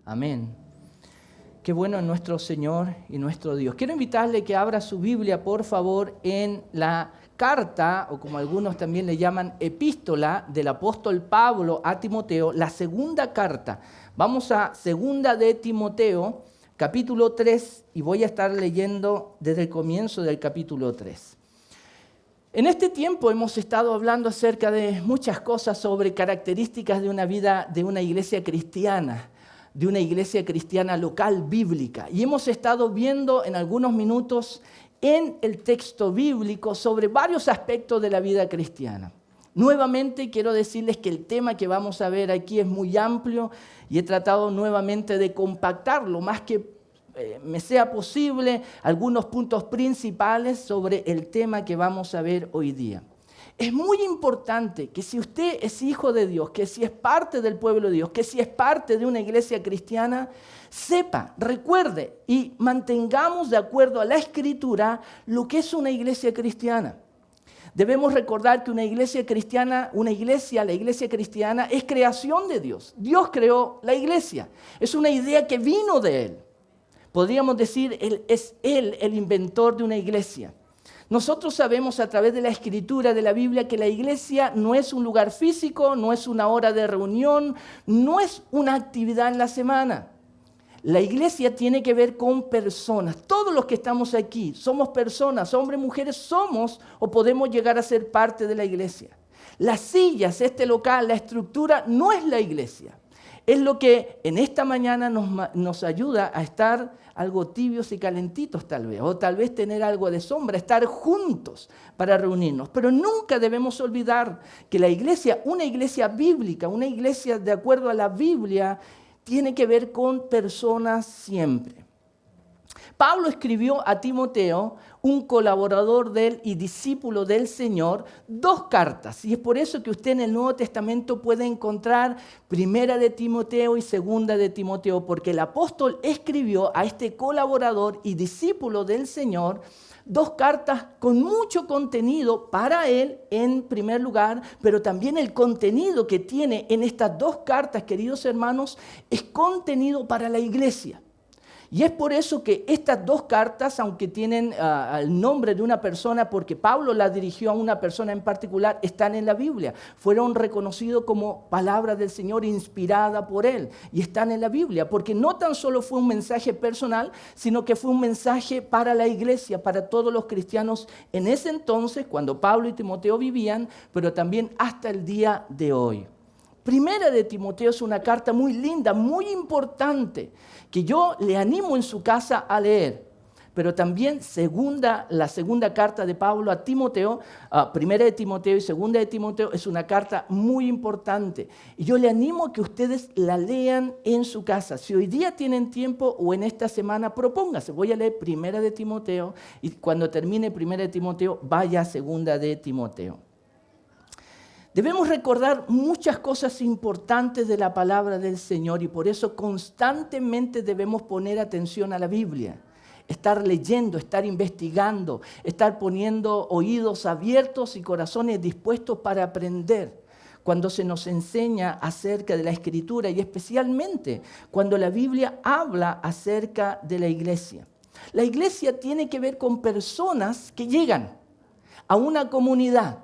Amén. Qué bueno es nuestro Señor y nuestro Dios. Quiero invitarle que abra su Biblia, por favor, en la carta, o como algunos también le llaman, epístola del apóstol Pablo a Timoteo, la segunda carta. Vamos a segunda de Timoteo, capítulo 3, y voy a estar leyendo desde el comienzo del capítulo 3. En este tiempo hemos estado hablando acerca de muchas cosas sobre características de una vida de una iglesia cristiana, de una iglesia cristiana local bíblica. Y hemos estado viendo en algunos minutos en el texto bíblico sobre varios aspectos de la vida cristiana. Nuevamente quiero decirles que el tema que vamos a ver aquí es muy amplio y he tratado nuevamente de compactar lo más que me sea posible algunos puntos principales sobre el tema que vamos a ver hoy día. Es muy importante que si usted es hijo de Dios, que si es parte del pueblo de Dios, que si es parte de una iglesia cristiana, sepa, recuerde y mantengamos de acuerdo a la Escritura lo que es una iglesia cristiana. Debemos recordar que una iglesia cristiana, la iglesia cristiana es creación de Dios. Dios creó la iglesia. Es una idea que vino de Él. Podríamos decir, es Él el inventor de una iglesia. Nosotros sabemos a través de la Escritura de la Biblia que la iglesia no es un lugar físico, no es una hora de reunión, no es una actividad en la semana. La iglesia tiene que ver con personas. Todos los que estamos aquí somos personas, hombres, mujeres, somos o podemos llegar a ser parte de la iglesia. Las sillas, este local, la estructura no es la iglesia. Es lo que en esta mañana nos ayuda a estar algo tibios y calentitos tal vez, o tal vez tener algo de sombra, estar juntos para reunirnos. Pero nunca debemos olvidar que la iglesia, una iglesia bíblica, una iglesia de acuerdo a la Biblia, tiene que ver con personas siempre. Pablo escribió a Timoteo, un colaborador de él y discípulo del Señor, 2 cartas. Y es por eso que usted en el Nuevo Testamento puede encontrar primera de Timoteo y segunda de Timoteo, porque el apóstol escribió a este colaborador y discípulo del Señor 2 cartas con mucho contenido para él en primer lugar, pero también el contenido que tiene en estas 2 cartas, queridos hermanos, es contenido para la iglesia. Y es por eso que estas 2 cartas, aunque tienen el nombre de una persona, porque Pablo las dirigió a una persona en particular, están en la Biblia. Fueron reconocidos como palabras del Señor inspirada por Él. Y están en la Biblia, porque no tan solo fue un mensaje personal, sino que fue un mensaje para la iglesia, para todos los cristianos en ese entonces, cuando Pablo y Timoteo vivían, pero también hasta el día de hoy. Primera de Timoteo es una carta muy linda, muy importante, que yo le animo en su casa a leer. Pero también la segunda carta de Pablo a Timoteo, primera de Timoteo y segunda de Timoteo, es una carta muy importante. Y yo le animo a que ustedes la lean en su casa. Si hoy día tienen tiempo o en esta semana, propóngase. Voy a leer primera de Timoteo y cuando termine primera de Timoteo, vaya a segunda de Timoteo. Debemos recordar muchas cosas importantes de la palabra del Señor y por eso constantemente debemos poner atención a la Biblia. Estar leyendo, estar investigando, estar poniendo oídos abiertos y corazones dispuestos para aprender. Cuando se nos enseña acerca de la Escritura y especialmente cuando la Biblia habla acerca de la iglesia. La iglesia tiene que ver con personas que llegan a una comunidad.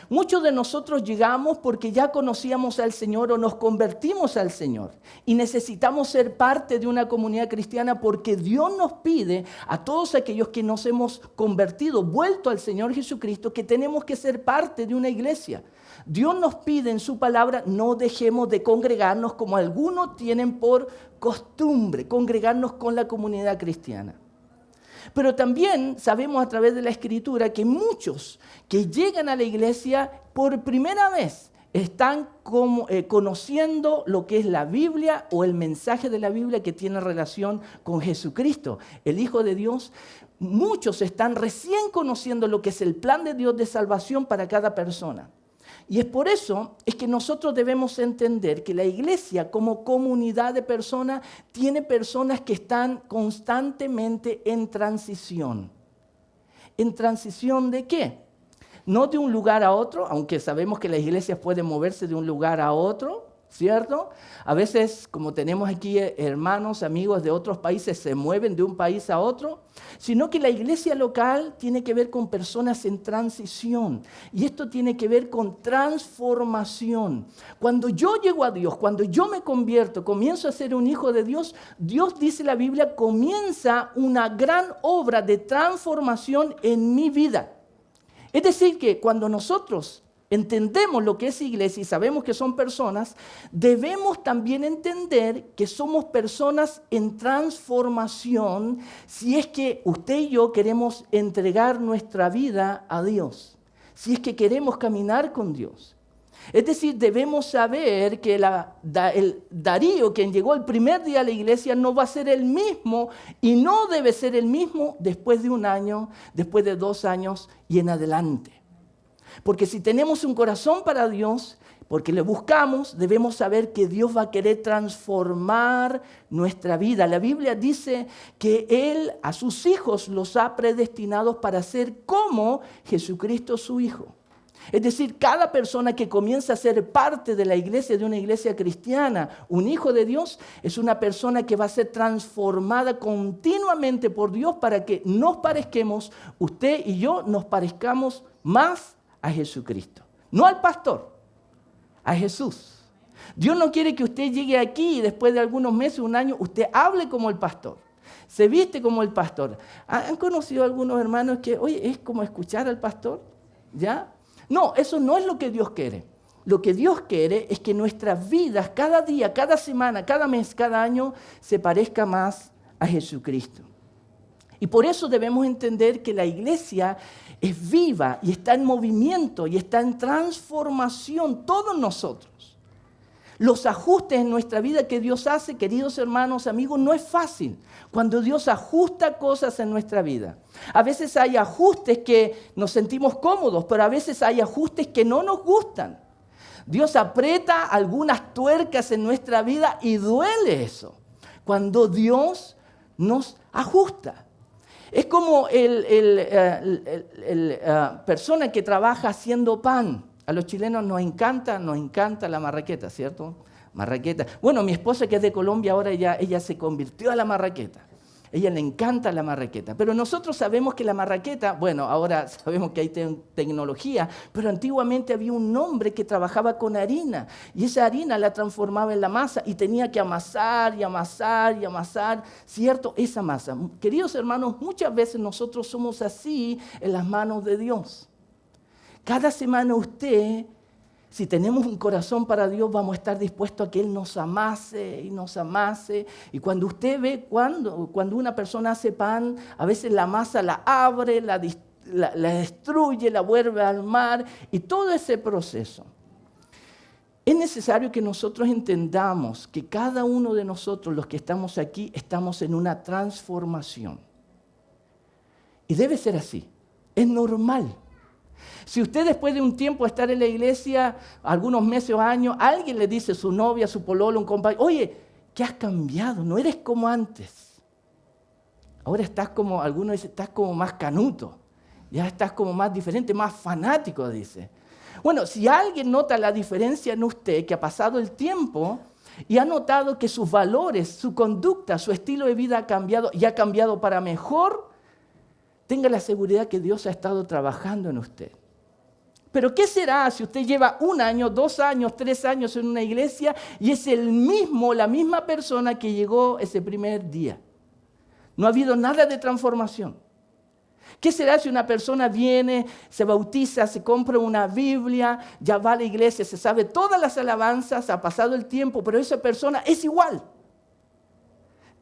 Muchos de nosotros llegamos porque ya conocíamos al Señor o nos convertimos al Señor y necesitamos ser parte de una comunidad cristiana porque Dios nos pide a todos aquellos que nos hemos convertido, vuelto al Señor Jesucristo, que tenemos que ser parte de una iglesia. Dios nos pide en su palabra, no dejemos de congregarnos como algunos tienen por costumbre, congregarnos con la comunidad cristiana. Pero también sabemos a través de la Escritura que muchos que llegan a la iglesia por primera vez están conociendo lo que es la Biblia o el mensaje de la Biblia que tiene relación con Jesucristo, el Hijo de Dios. Muchos están recién conociendo lo que es el plan de Dios de salvación para cada persona. Y es por eso es que nosotros debemos entender que la iglesia como comunidad de personas tiene personas que están constantemente en transición. ¿En transición de qué? No de un lugar a otro, aunque sabemos que las iglesias pueden moverse de un lugar a otro, ¿cierto? A veces, como tenemos aquí hermanos, amigos de otros países, se mueven de un país a otro, sino que la iglesia local tiene que ver con personas en transición. Y esto tiene que ver con transformación. Cuando yo llego a Dios, cuando yo me convierto, comienzo a ser un hijo de Dios, Dios, dice la Biblia, comienza una gran obra de transformación en mi vida. Es decir, que cuando nosotros entendemos lo que es iglesia y sabemos que son personas, debemos también entender que somos personas en transformación si es que usted y yo queremos entregar nuestra vida a Dios, si es que queremos caminar con Dios. Es decir, debemos saber que el Darío, quien llegó el primer día a la iglesia, no va a ser el mismo y no debe ser el mismo después de 1 año, después de 2 años y en adelante. Porque si tenemos un corazón para Dios, porque le buscamos, debemos saber que Dios va a querer transformar nuestra vida. La Biblia dice que Él a sus hijos los ha predestinados para ser como Jesucristo su Hijo. Es decir, cada persona que comienza a ser parte de la iglesia, de una iglesia cristiana, un hijo de Dios, es una persona que va a ser transformada continuamente por Dios para que nos parezcamos, usted y yo, nos parezcamos más a Jesucristo. No al pastor, a Jesús. Dios no quiere que usted llegue aquí y después de algunos meses, 1 año, usted hable como el pastor, se viste como el pastor. ¿Han conocido algunos hermanos que, oye, es como escuchar al pastor? ¿Ya? No, eso no es lo que Dios quiere. Lo que Dios quiere es que nuestras vidas, cada día, cada semana, cada mes, cada año, se parezca más a Jesucristo. Y por eso debemos entender que la iglesia es viva y está en movimiento y está en transformación, todos nosotros. Los ajustes en nuestra vida que Dios hace, queridos hermanos, amigos, no es fácil. Cuando Dios ajusta cosas en nuestra vida. A veces hay ajustes que nos sentimos cómodos, pero a veces hay ajustes que no nos gustan. Dios aprieta algunas tuercas en nuestra vida y duele eso. Cuando Dios nos ajusta. Es como persona que trabaja haciendo pan. A los chilenos nos encanta la marraqueta, ¿cierto? Marraqueta. Bueno, mi esposa que es de Colombia, ahora ella se convirtió a la marraqueta. Ella le encanta la marraqueta. Pero nosotros sabemos que la marraqueta, bueno, ahora sabemos que hay tecnología, pero antiguamente había un hombre que trabajaba con harina. Y esa harina la transformaba en la masa y tenía que amasar y amasar y amasar, ¿cierto? Esa masa. Queridos hermanos, muchas veces nosotros somos así en las manos de Dios. Cada semana usted, si tenemos un corazón para Dios, vamos a estar dispuestos a que Él nos amase y nos amase. Y cuando usted ve, cuando una persona hace pan, a veces la masa la abre, la destruye, la vuelve a armar y todo ese proceso. Es necesario que nosotros entendamos que cada uno de nosotros, los que estamos aquí, estamos en una transformación. Y debe ser así, es normal. Si usted después de un tiempo de estar en la iglesia, algunos meses o años, alguien le dice a su novia, a su pololo, un compañero, oye, ¿qué has cambiado? No eres como antes. Ahora estás como, algunos dicen, estás como más canuto. Ya estás como más diferente, más fanático, dice. Bueno, si alguien nota la diferencia en usted, que ha pasado el tiempo y ha notado que sus valores, su conducta, su estilo de vida ha cambiado y ha cambiado para mejor, tenga la seguridad que Dios ha estado trabajando en usted. Pero ¿qué será si usted lleva 1 año, 2 años, 3 años en una iglesia y es la misma persona que llegó ese primer día? No ha habido nada de transformación. ¿Qué será si una persona viene, se bautiza, se compra una Biblia, ya va a la iglesia, se sabe todas las alabanzas, ha pasado el tiempo, pero esa persona es igual?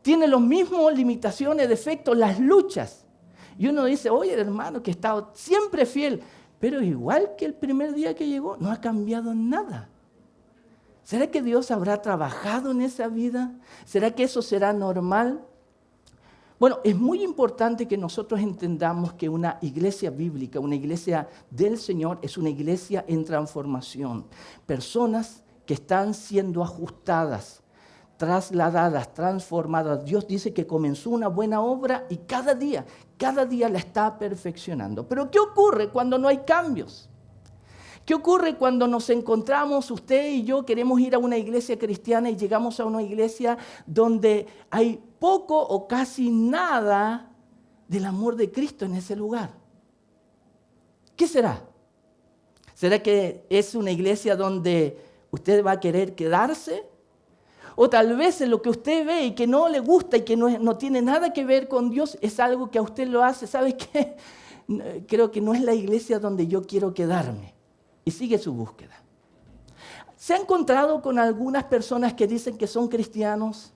Tiene los mismos limitaciones, defectos, las luchas. Y uno dice, oye, hermano, que he estado siempre fiel, pero igual que el primer día que llegó, no ha cambiado nada. ¿Será que Dios habrá trabajado en esa vida? ¿Será que eso será normal? Bueno, es muy importante que nosotros entendamos que una iglesia bíblica, una iglesia del Señor, es una iglesia en transformación. Personas que están siendo ajustadas, trasladadas, transformadas. Dios dice que comenzó una buena obra y cada día la está perfeccionando. Pero ¿qué ocurre cuando no hay cambios? ¿Qué ocurre cuando nos encontramos, usted y yo queremos ir a una iglesia cristiana y llegamos a una iglesia donde hay poco o casi nada del amor de Cristo en ese lugar? ¿Qué será? ¿Será que es una iglesia donde usted va a querer quedarse? O tal vez en lo que usted ve y que no le gusta y que no tiene nada que ver con Dios es algo que a usted lo hace. ¿Sabe qué? Creo que no es la iglesia donde yo quiero quedarme. Y sigue su búsqueda. ¿Se ha encontrado con algunas personas que dicen que son cristianos,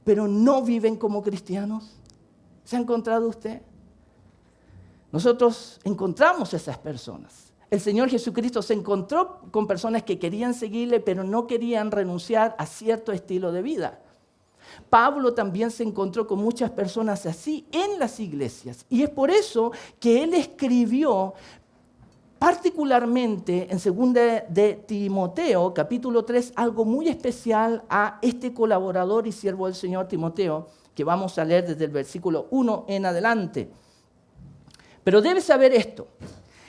pero no viven como cristianos? ¿Se ha encontrado usted? Nosotros encontramos a esas personas. El Señor Jesucristo se encontró con personas que querían seguirle, pero no querían renunciar a cierto estilo de vida. Pablo también se encontró con muchas personas así en las iglesias. Y es por eso que él escribió particularmente en 2 de Timoteo, capítulo 3, algo muy especial a este colaborador y siervo del Señor Timoteo, que vamos a leer desde el versículo 1 en adelante. Pero debes saber esto,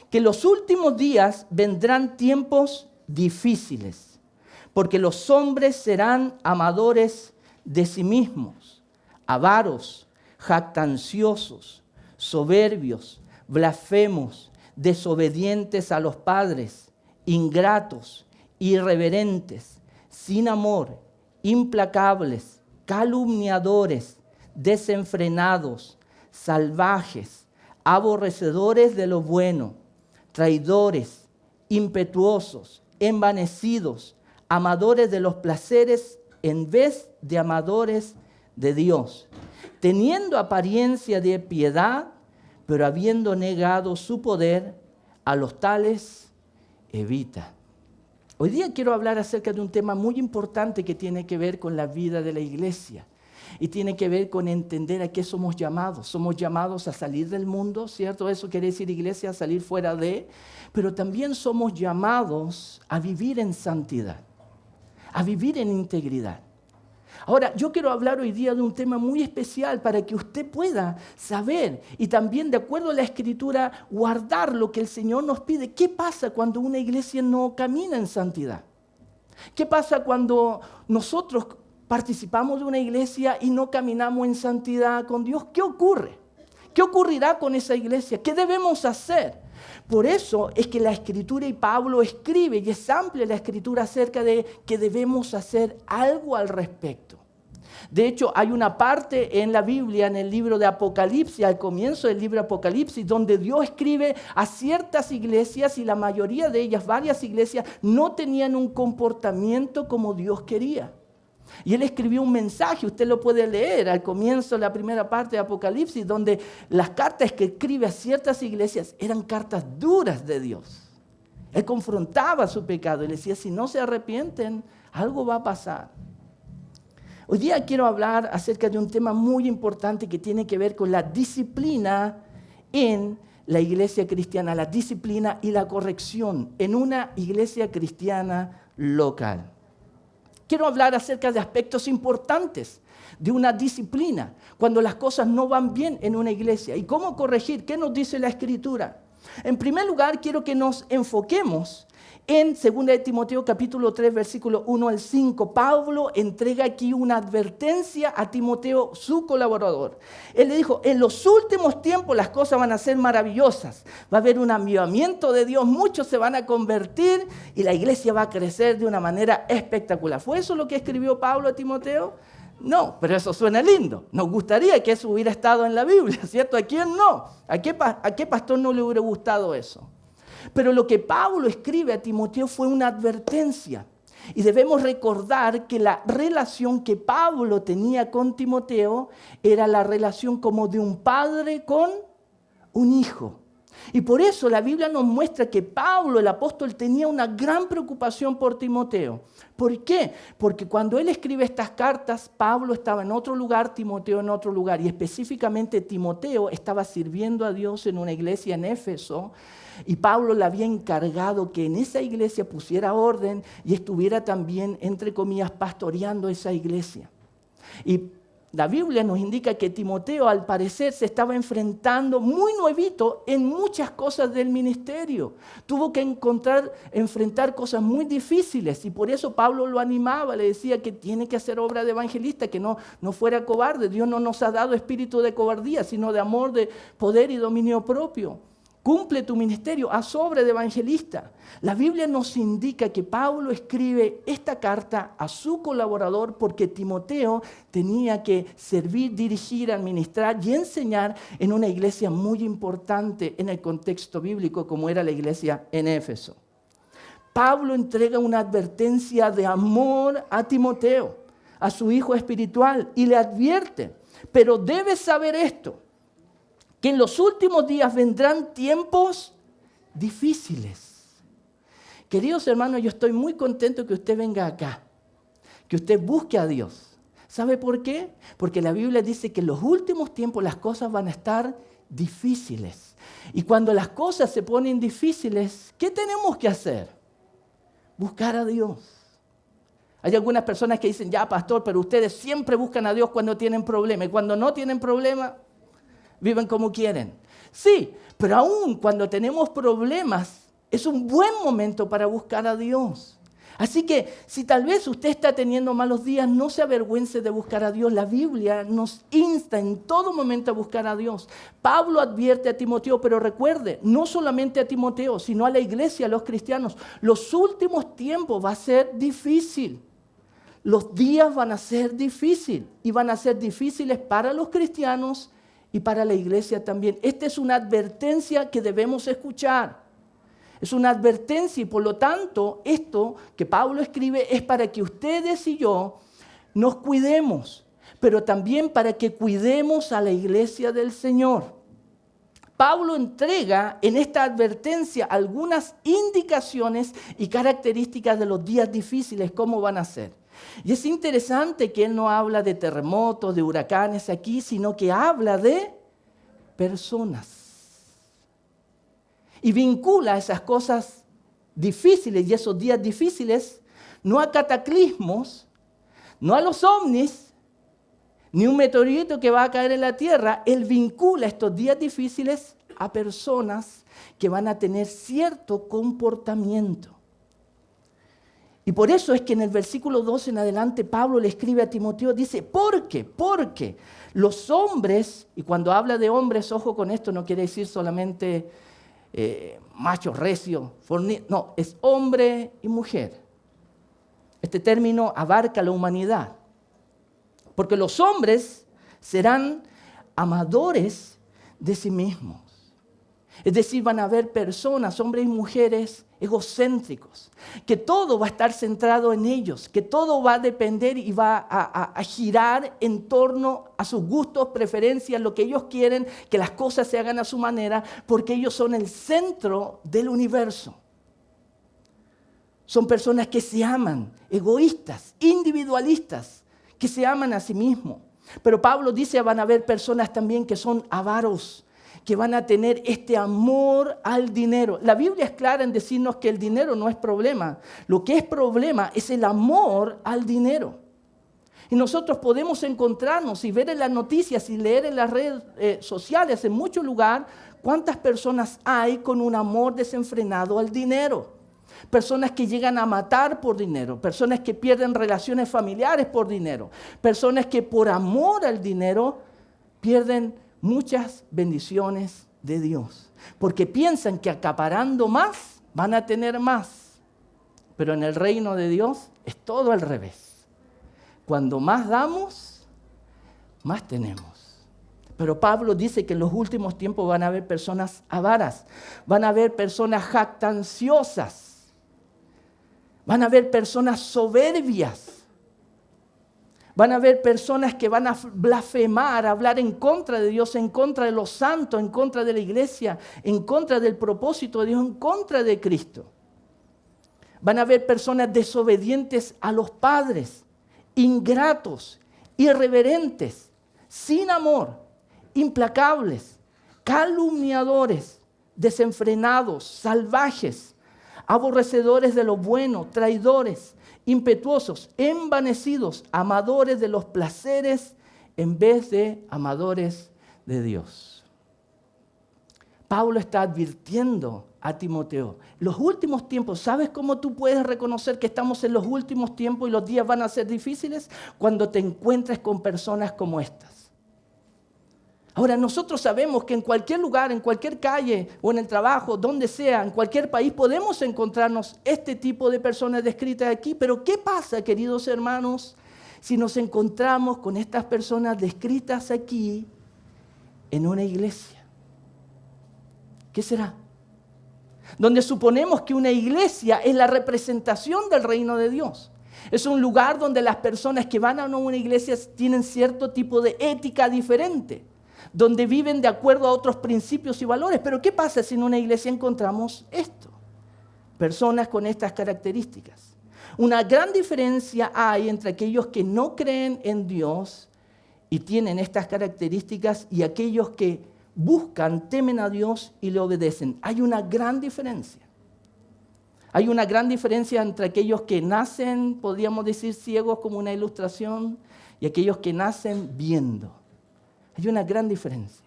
que en los últimos días vendrán tiempos difíciles, porque los hombres serán amadores de sí mismos, avaros, jactanciosos, soberbios, blasfemos, desobedientes a los padres, ingratos, irreverentes, sin amor, implacables, calumniadores, desenfrenados, salvajes, aborrecedores de lo bueno, traidores, impetuosos, envanecidos, amadores de los placeres en vez de amadores de Dios, teniendo apariencia de piedad, pero habiendo negado su poder, a los tales evita. Hoy día quiero hablar acerca de un tema muy importante que tiene que ver con la vida de la iglesia. Y tiene que ver con entender a qué somos llamados. Somos llamados a salir del mundo, ¿cierto? Eso quiere decir, iglesia, salir fuera de. Pero también somos llamados a vivir en santidad, a vivir en integridad. Ahora, yo quiero hablar hoy día de un tema muy especial para que usted pueda saber y también, de acuerdo a la Escritura, guardar lo que el Señor nos pide. ¿Qué pasa cuando una iglesia no camina en santidad? ¿Qué pasa cuando nosotros participamos de una iglesia y no caminamos en santidad con Dios? ¿Qué ocurre? ¿Qué ocurrirá con esa iglesia? ¿Qué debemos hacer? Por eso es que la Escritura y Pablo escribe y es amplia la Escritura acerca de que debemos hacer algo al respecto. De hecho, hay una parte en la Biblia, en el libro de Apocalipsis, al comienzo del libro de Apocalipsis, donde Dios escribe a ciertas iglesias y la mayoría de ellas, varias iglesias, no tenían un comportamiento como Dios quería. Y él escribió un mensaje, usted lo puede leer al comienzo de la primera parte de Apocalipsis, donde las cartas que escribe a ciertas iglesias eran cartas duras de Dios. Él confrontaba su pecado y le decía, si no se arrepienten, algo va a pasar. Hoy día quiero hablar acerca de un tema muy importante que tiene que ver con la disciplina en la iglesia cristiana, la disciplina y la corrección en una iglesia cristiana local. Quiero hablar acerca de aspectos importantes de una disciplina, cuando las cosas no van bien en una iglesia. ¿Y cómo corregir? ¿Qué nos dice la Escritura? En primer lugar, quiero que nos enfoquemos en 2 de Timoteo capítulo 3, versículo 1 al 5. Pablo entrega aquí una advertencia a Timoteo, su colaborador. Él le dijo, en los últimos tiempos las cosas van a ser maravillosas. Va a haber un avivamiento de Dios, muchos se van a convertir y la iglesia va a crecer de una manera espectacular. ¿Fue eso lo que escribió Pablo a Timoteo? No, pero eso suena lindo. Nos gustaría que eso hubiera estado en la Biblia, ¿cierto? ¿A quién no? ¿A qué pastor no le hubiera gustado eso? Pero lo que Pablo escribe a Timoteo fue una advertencia. Y debemos recordar que la relación que Pablo tenía con Timoteo era la relación como de un padre con un hijo. Y por eso la Biblia nos muestra que Pablo, el apóstol, tenía una gran preocupación por Timoteo. ¿Por qué? Porque cuando él escribe estas cartas, Pablo estaba en otro lugar, Timoteo en otro lugar. Y específicamente Timoteo estaba sirviendo a Dios en una iglesia en Éfeso. Y Pablo le había encargado que en esa iglesia pusiera orden y estuviera también, entre comillas, pastoreando esa iglesia. Y la Biblia nos indica que Timoteo al parecer se estaba enfrentando muy nuevito en muchas cosas del ministerio. Tuvo que enfrentar cosas muy difíciles y por eso Pablo lo animaba, le decía que tiene que hacer obra de evangelista, que no fuera cobarde. Dios no nos ha dado espíritu de cobardía, sino de amor, de poder y dominio propio. Cumple tu ministerio, haz obra de evangelista. La Biblia nos indica que Pablo escribe esta carta a su colaborador porque Timoteo tenía que servir, dirigir, administrar y enseñar en una iglesia muy importante en el contexto bíblico como era la iglesia en Éfeso. Pablo entrega una advertencia de amor a Timoteo, a su hijo espiritual, y le advierte, pero debes saber esto, que en los últimos días vendrán tiempos difíciles. Queridos hermanos, yo estoy muy contento que usted venga acá, que usted busque a Dios. ¿Sabe por qué? Porque la Biblia dice que en los últimos tiempos las cosas van a estar difíciles. Y cuando las cosas se ponen difíciles, ¿qué tenemos que hacer? Buscar a Dios. Hay algunas personas que dicen, ya pastor, pero ustedes siempre buscan a Dios cuando tienen problemas. Y cuando no tienen problemas, viven como quieren. Sí, pero aún cuando tenemos problemas, es un buen momento para buscar a Dios. Así que si tal vez usted está teniendo malos días, no se avergüence de buscar a Dios. La Biblia nos insta en todo momento a buscar a Dios. Pablo advierte a Timoteo, pero recuerde, no solamente a Timoteo, sino a la iglesia, a los cristianos. Los últimos tiempos va a ser difícil. Los días van a ser difíciles y van a ser difíciles para los cristianos y para la iglesia también. Esta es una advertencia que debemos escuchar. Es una advertencia y por lo tanto esto que Pablo escribe es para que ustedes y yo nos cuidemos, pero también para que cuidemos a la iglesia del Señor. Pablo entrega en esta advertencia algunas indicaciones y características de los días difíciles, cómo van a ser. Y es interesante que él no habla de terremotos, de huracanes aquí, sino que habla de personas. Y vincula esas cosas difíciles y esos días difíciles no a cataclismos, no a los ovnis, ni un meteorito que va a caer en la tierra. Él vincula estos días difíciles a personas que van a tener cierto comportamiento. Y por eso es que en el versículo 12 en adelante Pablo le escribe a Timoteo, dice, ¿por qué? Porque los hombres, y cuando habla de hombres, ojo con esto, no quiere decir solamente macho recio, no, es hombre y mujer. Este término abarca la humanidad. Porque los hombres serán amadores de sí mismos. Es decir, van a haber personas, hombres y mujeres, egocéntricos, que todo va a estar centrado en ellos, que todo va a depender y va a girar en torno a sus gustos, preferencias, lo que ellos quieren, que las cosas se hagan a su manera, porque ellos son el centro del universo. Son personas que se aman, egoístas, individualistas, que se aman a sí mismos. Pero Pablo dice, van a haber personas también que son avaros, que van a tener este amor al dinero. La Biblia es clara en decirnos que el dinero no es problema. Lo que es problema es el amor al dinero. Y nosotros podemos encontrarnos y ver en las noticias y leer en las redes sociales, en muchos lugares, cuántas personas hay con un amor desenfrenado al dinero. Personas que llegan a matar por dinero, personas que pierden relaciones familiares por dinero, personas que por amor al dinero pierden muchas bendiciones de Dios, porque piensan que acaparando más van a tener más, pero en el reino de Dios es todo al revés. Cuando más damos, más tenemos. Pero Pablo dice que en los últimos tiempos van a haber personas avaras, van a haber personas jactanciosas, van a haber personas soberbias. Van a haber personas que van a blasfemar, a hablar en contra de Dios, en contra de los santos, en contra de la iglesia, en contra del propósito de Dios, en contra de Cristo. Van a haber personas desobedientes a los padres, ingratos, irreverentes, sin amor, implacables, calumniadores, desenfrenados, salvajes, aborrecedores de lo bueno, traidores, impetuosos, envanecidos, amadores de los placeres en vez de amadores de Dios. Pablo está advirtiendo a Timoteo, los últimos tiempos, ¿sabes cómo tú puedes reconocer que estamos en los últimos tiempos y los días van a ser difíciles? Cuando te encuentres con personas como estas. Ahora, nosotros sabemos que en cualquier lugar, en cualquier calle o en el trabajo, donde sea, en cualquier país, podemos encontrarnos este tipo de personas descritas aquí. Pero ¿qué pasa, queridos hermanos, si nos encontramos con estas personas descritas aquí en una iglesia? ¿Qué será? Donde suponemos que una iglesia es la representación del reino de Dios. Es un lugar donde las personas que van a una iglesia tienen cierto tipo de ética diferente, donde viven de acuerdo a otros principios y valores. Pero ¿qué pasa si en una iglesia encontramos esto? Personas con estas características. Una gran diferencia hay entre aquellos que no creen en Dios y tienen estas características y aquellos que buscan, temen a Dios y le obedecen. Hay una gran diferencia. Hay una gran diferencia entre aquellos que nacen, podríamos decir, ciegos como una ilustración, y aquellos que nacen viendo. Hay una gran diferencia.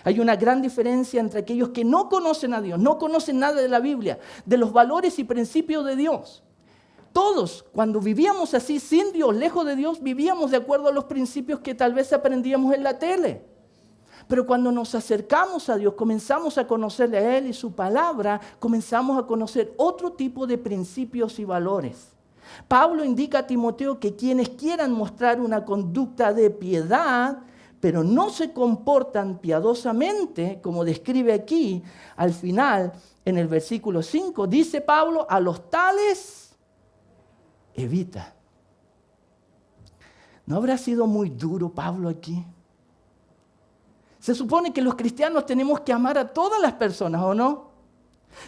Hay una gran diferencia entre aquellos que no conocen a Dios, no conocen nada de la Biblia, de los valores y principios de Dios. Todos, cuando vivíamos así, sin Dios, lejos de Dios, vivíamos de acuerdo a los principios que tal vez aprendíamos en la tele. Pero cuando nos acercamos a Dios, comenzamos a conocerle a Él y su palabra, comenzamos a conocer otro tipo de principios y valores. Pablo indica a Timoteo que quienes quieran mostrar una conducta de piedad, pero no se comportan piadosamente, como describe aquí al final en el versículo 5, dice Pablo, a los tales evita. ¿No habrá sido muy duro Pablo aquí? Se supone que los cristianos tenemos que amar a todas las personas, ¿o no?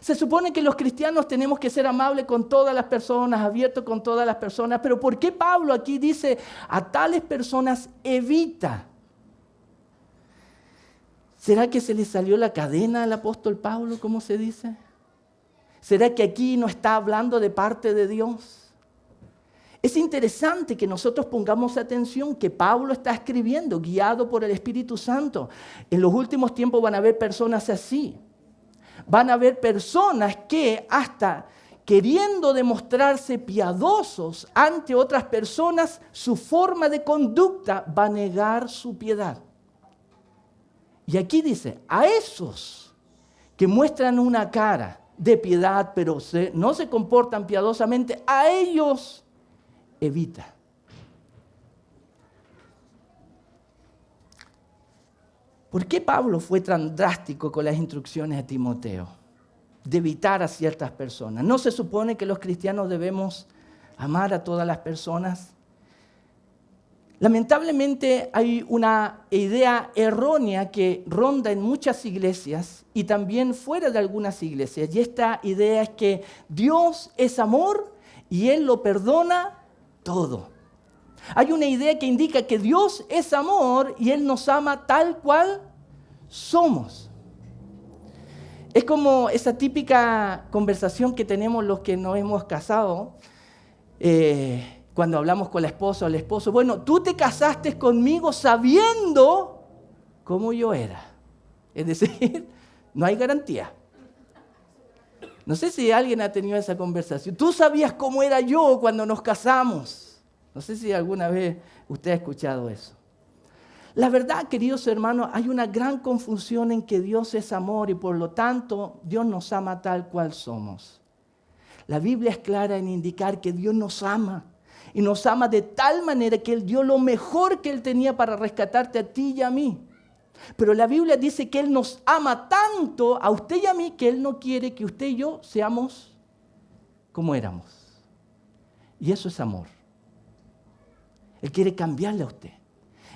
Se supone que los cristianos tenemos que ser amables con todas las personas, abiertos con todas las personas, pero ¿por qué Pablo aquí dice a tales personas evita? ¿Será que se le salió la cadena al apóstol Pablo, como se dice? ¿Será que aquí no está hablando de parte de Dios? Es interesante que nosotros pongamos atención que Pablo está escribiendo, guiado por el Espíritu Santo. En los últimos tiempos van a haber personas así. Van a haber personas que hasta queriendo demostrarse piadosos ante otras personas, su forma de conducta va a negar su piedad. Y aquí dice, a esos que muestran una cara de piedad, pero no se comportan piadosamente, a ellos evita. ¿Por qué Pablo fue tan drástico con las instrucciones a Timoteo? De evitar a ciertas personas. ¿No se supone que los cristianos debemos amar a todas las personas? Lamentablemente hay una idea errónea que ronda en muchas iglesias y también fuera de algunas iglesias. Y esta idea es que Dios es amor y Él lo perdona todo. Hay una idea que indica que Dios es amor y Él nos ama tal cual somos. Es como esa típica conversación que tenemos los que nos hemos casado, cuando hablamos con la esposa o el esposo. Bueno, tú te casaste conmigo sabiendo cómo yo era. Es decir, no hay garantía. No sé si alguien ha tenido esa conversación. Tú sabías cómo era yo cuando nos casamos. No sé si alguna vez usted ha escuchado eso. La verdad, queridos hermanos, hay una gran confusión en que Dios es amor y por lo tanto Dios nos ama tal cual somos. La Biblia es clara en indicar que Dios nos ama y nos ama de tal manera que Él dio lo mejor que Él tenía para rescatarte a ti y a mí. Pero la Biblia dice que Él nos ama tanto a usted y a mí que Él no quiere que usted y yo seamos como éramos. Y eso es amor. Él quiere cambiarle a usted.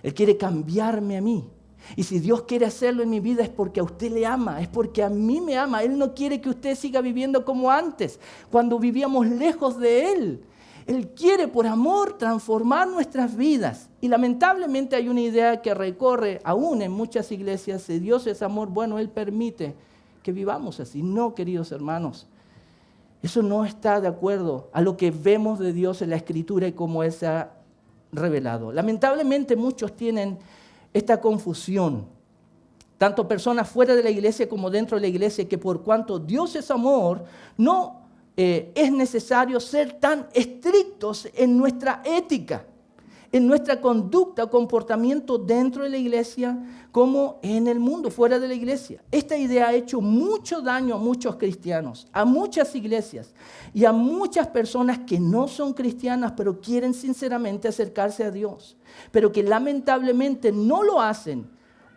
Él quiere cambiarme a mí. Y si Dios quiere hacerlo en mi vida es porque a usted le ama, es porque a mí me ama. Él no quiere que usted siga viviendo como antes, cuando vivíamos lejos de Él. Él quiere por amor transformar nuestras vidas. Y lamentablemente hay una idea que recorre aún en muchas iglesias. Si Dios es amor, bueno, Él permite que vivamos así. No, queridos hermanos. Eso no está de acuerdo a lo que vemos de Dios en la Escritura y cómo Él se ha revelado. Lamentablemente muchos tienen esta confusión, tanto personas fuera de la iglesia como dentro de la iglesia, que por cuanto Dios es amor, no es necesario ser tan estrictos en nuestra ética, en nuestra conducta o comportamiento dentro de la iglesia como en el mundo, fuera de la iglesia. Esta idea ha hecho mucho daño a muchos cristianos, a muchas iglesias y a muchas personas que no son cristianas, pero quieren sinceramente acercarse a Dios, pero que lamentablemente no lo hacen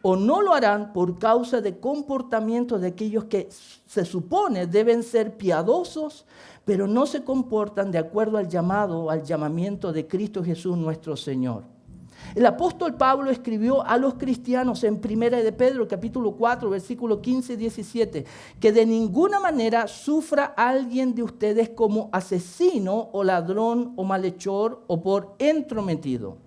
o no lo harán por causa de comportamientos de aquellos que se supone deben ser piadosos, pero no se comportan de acuerdo al llamamiento de Cristo Jesús nuestro Señor. El apóstol Pablo escribió a los cristianos en 1 de Pedro, capítulo 4, versículo 15 y 17, que de ninguna manera sufra alguien de ustedes como asesino o ladrón o malhechor o por entrometido.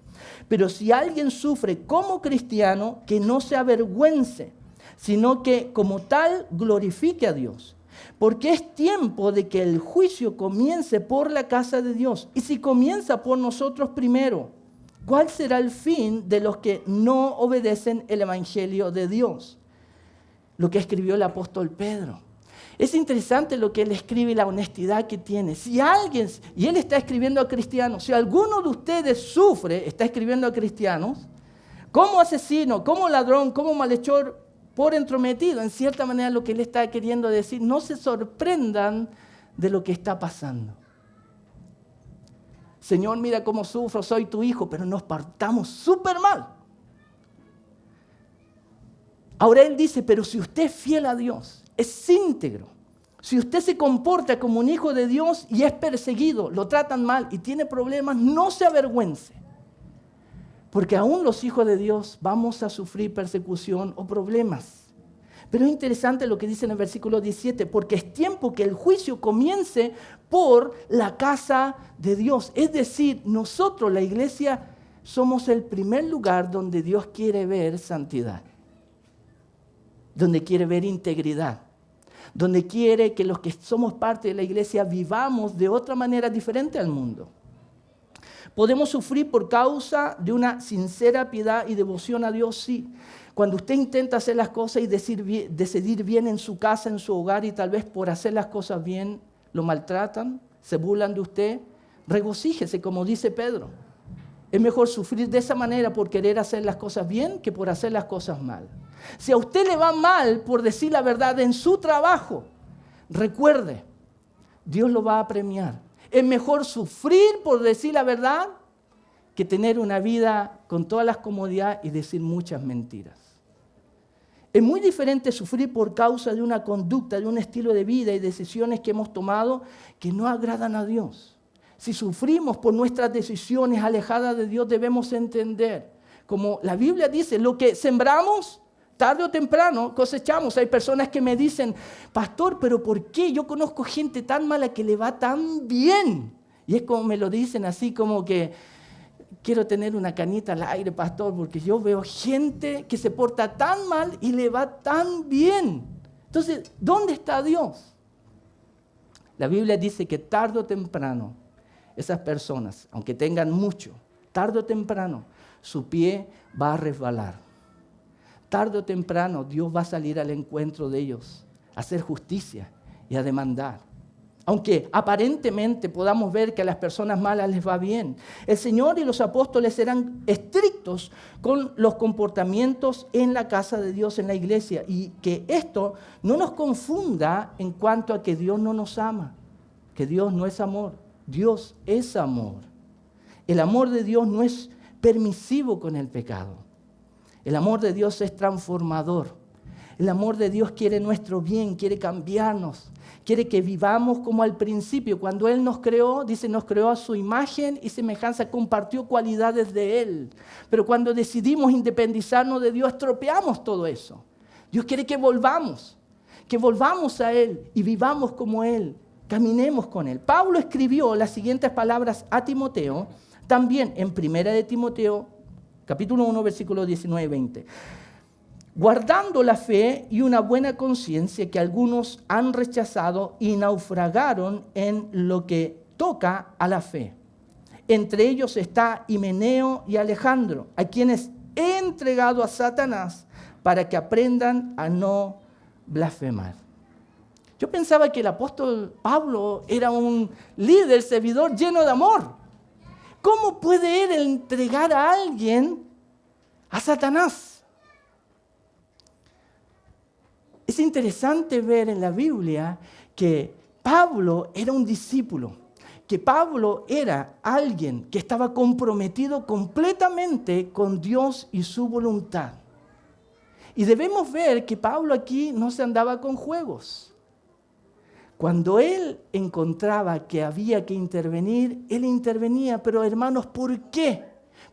Pero si alguien sufre como cristiano, que no se avergüence, sino que como tal glorifique a Dios. Porque es tiempo de que el juicio comience por la casa de Dios. Y si comienza por nosotros primero, ¿cuál será el fin de los que no obedecen el evangelio de Dios? Lo que escribió el apóstol Pedro. Es interesante lo que él escribe y la honestidad que tiene. Si alguien, y él está escribiendo a cristianos, si alguno de ustedes sufre, está escribiendo a cristianos, como asesino, como ladrón, como malhechor, por entrometido, en cierta manera lo que él está queriendo decir, no se sorprendan de lo que está pasando. Señor, mira cómo sufro, soy tu hijo, pero nos partamos súper mal. Ahora él dice, pero si usted es fiel a Dios, es íntegro, si usted se comporta como un hijo de Dios y es perseguido, lo tratan mal y tiene problemas, no se avergüence. Porque aún los hijos de Dios vamos a sufrir persecución o problemas. Pero es interesante lo que dice en el versículo 17, porque es tiempo que el juicio comience por la casa de Dios. Es decir, nosotros, la iglesia, somos el primer lugar donde Dios quiere ver santidad, donde quiere ver integridad, donde quiere que los que somos parte de la iglesia vivamos de otra manera diferente al mundo. ¿Podemos sufrir por causa de una sincera piedad y devoción a Dios? Sí. Cuando usted intenta hacer las cosas y decidir bien en su casa, en su hogar, y tal vez por hacer las cosas bien lo maltratan, se burlan de usted, regocíjese, como dice Pedro. Es mejor sufrir de esa manera por querer hacer las cosas bien que por hacer las cosas mal. Si a usted le va mal por decir la verdad en su trabajo, recuerde, Dios lo va a premiar. Es mejor sufrir por decir la verdad que tener una vida con todas las comodidades y decir muchas mentiras. Es muy diferente sufrir por causa de una conducta, de un estilo de vida y decisiones que hemos tomado que no agradan a Dios. Si sufrimos por nuestras decisiones alejadas de Dios, debemos entender, como la Biblia dice, lo que sembramos, tarde o temprano cosechamos. Hay personas que me dicen, pastor, pero ¿por qué? Yo conozco gente tan mala que le va tan bien. Y es como me lo dicen así como que quiero tener una canita al aire, pastor, porque yo veo gente que se porta tan mal y le va tan bien. Entonces, ¿dónde está Dios? La Biblia dice que tarde o temprano esas personas, aunque tengan mucho, tarde o temprano su pie va a resbalar. Tarde o temprano Dios va a salir al encuentro de ellos, a hacer justicia y a demandar. Aunque aparentemente podamos ver que a las personas malas les va bien, el Señor y los apóstoles serán estrictos con los comportamientos en la casa de Dios, en la iglesia, y que esto no nos confunda en cuanto a que Dios no nos ama, que Dios no es amor, Dios es amor. El amor de Dios no es permisivo con el pecado. El amor de Dios es transformador. El amor de Dios quiere nuestro bien, quiere cambiarnos, quiere que vivamos como al principio. Cuando Él nos creó, dice, nos creó a su imagen y semejanza, compartió cualidades de Él. Pero cuando decidimos independizarnos de Dios, estropeamos todo eso. Dios quiere que volvamos a Él y vivamos como Él, caminemos con Él. Pablo escribió las siguientes palabras a Timoteo, también en 1 de Timoteo, capítulo 1, versículos 19 y 20. Guardando la fe y una buena conciencia que algunos han rechazado y naufragaron en lo que toca a la fe. Entre ellos está Himeneo y Alejandro, a quienes he entregado a Satanás para que aprendan a no blasfemar. Yo pensaba que el apóstol Pablo era un líder, servidor lleno de amor. ¿Cómo puede él entregar a alguien a Satanás? Es interesante ver en la Biblia que Pablo era un discípulo, que Pablo era alguien que estaba comprometido completamente con Dios y su voluntad. Y debemos ver que Pablo aquí no se andaba con juegos. Cuando él encontraba que había que intervenir, él intervenía. Pero hermanos, ¿por qué?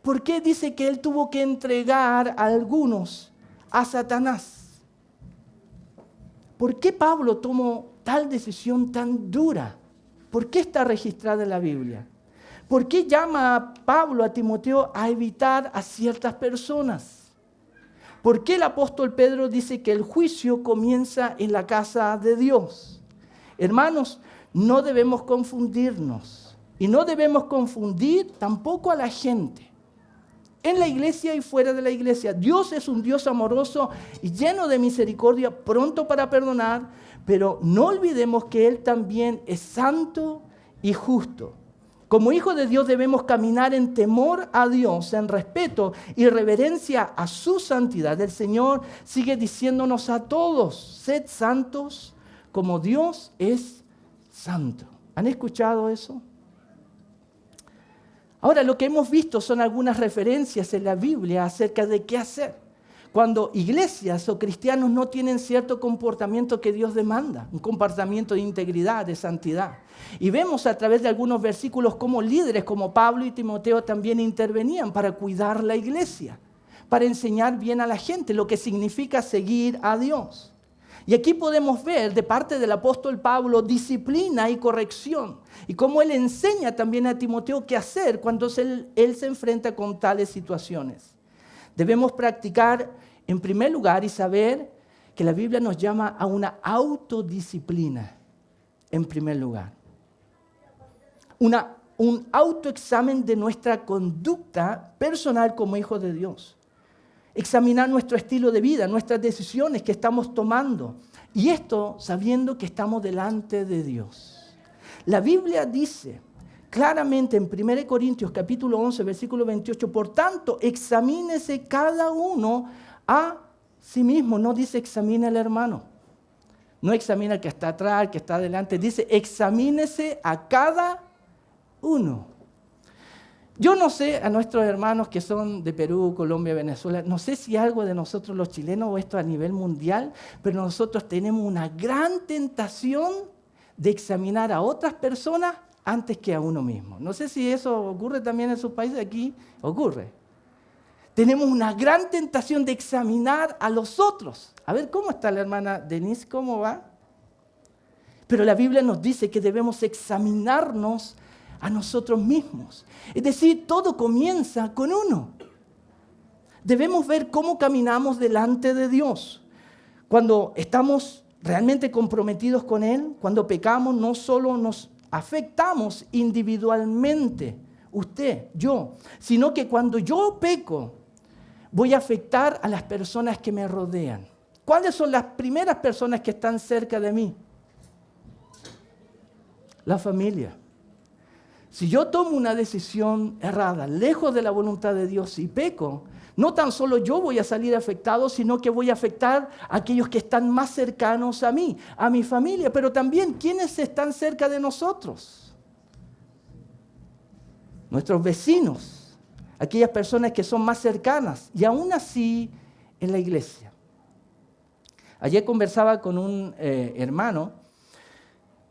¿Por qué dice que él tuvo que entregar a algunos a Satanás? ¿Por qué Pablo tomó tal decisión tan dura? ¿Por qué está registrada en la Biblia? ¿Por qué llama a Pablo a Timoteo a evitar a ciertas personas? ¿Por qué el apóstol Pedro dice que el juicio comienza en la casa de Dios? Hermanos, no debemos confundirnos y no debemos confundir tampoco a la gente. En la iglesia y fuera de la iglesia, Dios es un Dios amoroso y lleno de misericordia, pronto para perdonar, pero no olvidemos que Él también es santo y justo. Como hijos de Dios debemos caminar en temor a Dios, en respeto y reverencia a su santidad. El Señor sigue diciéndonos a todos, sed santos como Dios es santo. ¿Han escuchado eso? Ahora, lo que hemos visto son algunas referencias en la Biblia acerca de qué hacer cuando iglesias o cristianos no tienen cierto comportamiento que Dios demanda, un comportamiento de integridad, de santidad. Y vemos a través de algunos versículos cómo líderes como Pablo y Timoteo también intervenían para cuidar la iglesia, para enseñar bien a la gente lo que significa seguir a Dios. Y aquí podemos ver de parte del apóstol Pablo disciplina y corrección. Y cómo él enseña también a Timoteo qué hacer cuando él se enfrenta con tales situaciones. Debemos practicar en primer lugar y saber que la Biblia nos llama a una autodisciplina en primer lugar. Un autoexamen de nuestra conducta personal como hijos de Dios. Examinar nuestro estilo de vida, nuestras decisiones que estamos tomando. Y esto sabiendo que estamos delante de Dios. La Biblia dice claramente en 1 Corintios capítulo 11, versículo 28, por tanto, examínese cada uno a sí mismo. No dice examine al hermano. No examina al que está atrás, al que está adelante. Dice examínese a cada uno. Yo no sé, a nuestros hermanos que son de Perú, Colombia, Venezuela, no sé si algo de nosotros los chilenos o esto a nivel mundial, pero nosotros tenemos una gran tentación de examinar a otras personas antes que a uno mismo. No sé si eso ocurre también en sus países, aquí ocurre. Tenemos una gran tentación de examinar a los otros. A ver, ¿cómo está la hermana Denise? ¿Cómo va? Pero la Biblia nos dice que debemos examinarnos a nosotros mismos. Es decir, todo comienza con uno. Debemos ver cómo caminamos delante de Dios. Cuando estamos realmente comprometidos con Él, cuando pecamos, no solo nos afectamos individualmente, usted, yo, sino que cuando yo peco, voy a afectar a las personas que me rodean. ¿Cuáles son las primeras personas que están cerca de mí? La familia. Si yo tomo una decisión errada, lejos de la voluntad de Dios y peco, no tan solo yo voy a salir afectado, sino que voy a afectar a aquellos que están más cercanos a mí, a mi familia, pero también quienes están cerca de nosotros. Nuestros vecinos, aquellas personas que son más cercanas y aún así en la iglesia. Ayer conversaba con un hermano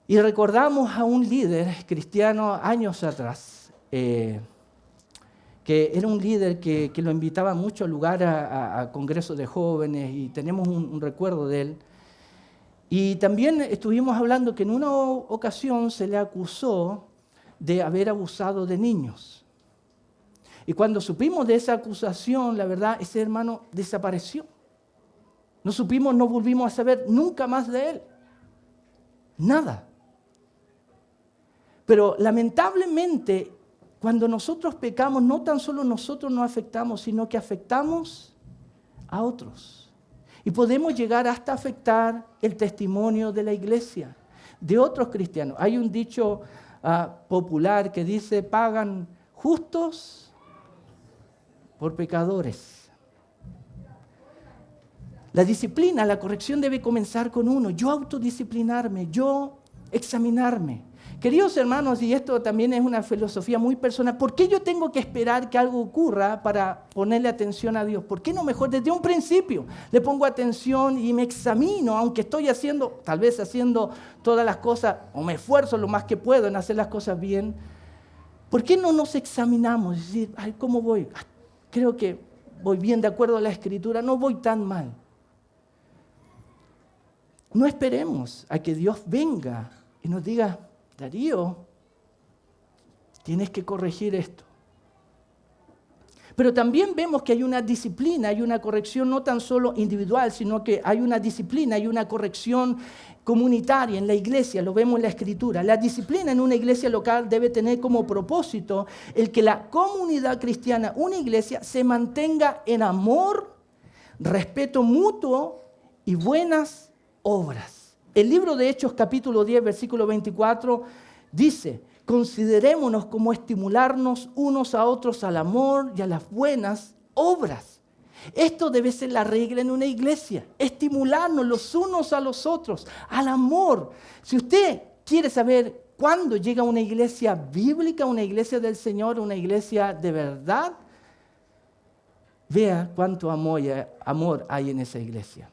y recordamos a un líder cristiano años atrás, que era un líder que lo invitaba mucho a lugar a congresos de jóvenes y tenemos un recuerdo de él. Y también estuvimos hablando que en una ocasión se le acusó de haber abusado de niños. Y cuando supimos de esa acusación, la verdad, ese hermano desapareció. No supimos, no volvimos a saber nunca más de él. Nada. Pero lamentablemente, Cuando nosotros pecamos, no tan solo nosotros nos afectamos, sino que afectamos a otros. Y podemos llegar hasta afectar el testimonio de la iglesia, de otros cristianos. Hay un dicho popular que dice, pagan justos por pecadores. La disciplina, la corrección debe comenzar con uno. Yo autodisciplinarme, yo examinarme. Queridos hermanos, y esto también es una filosofía muy personal, ¿por qué yo tengo que esperar que algo ocurra para ponerle atención a Dios? ¿Por qué no mejor desde un principio le pongo atención y me examino, aunque estoy tal vez haciendo todas las cosas, o me esfuerzo lo más que puedo en hacer las cosas bien? ¿Por qué no nos examinamos? Es decir, ay, ¿cómo voy? Creo que voy bien de acuerdo a la Escritura, no voy tan mal. No esperemos a que Dios venga y nos diga, Darío, tienes que corregir esto. Pero también vemos que hay una disciplina, hay una corrección no tan solo individual, sino que hay una disciplina, hay una corrección comunitaria en la iglesia, lo vemos en la Escritura. La disciplina en una iglesia local debe tener como propósito el que la comunidad cristiana, una iglesia, se mantenga en amor, respeto mutuo y buenas obras. El libro de Hechos, capítulo 10, versículo 24, dice, considerémonos como estimularnos unos a otros al amor y a las buenas obras. Esto debe ser la regla en una iglesia, estimularnos los unos a los otros, al amor. Si usted quiere saber cuándo llega una iglesia bíblica, una iglesia del Señor, una iglesia de verdad, vea cuánto amor hay en esa iglesia.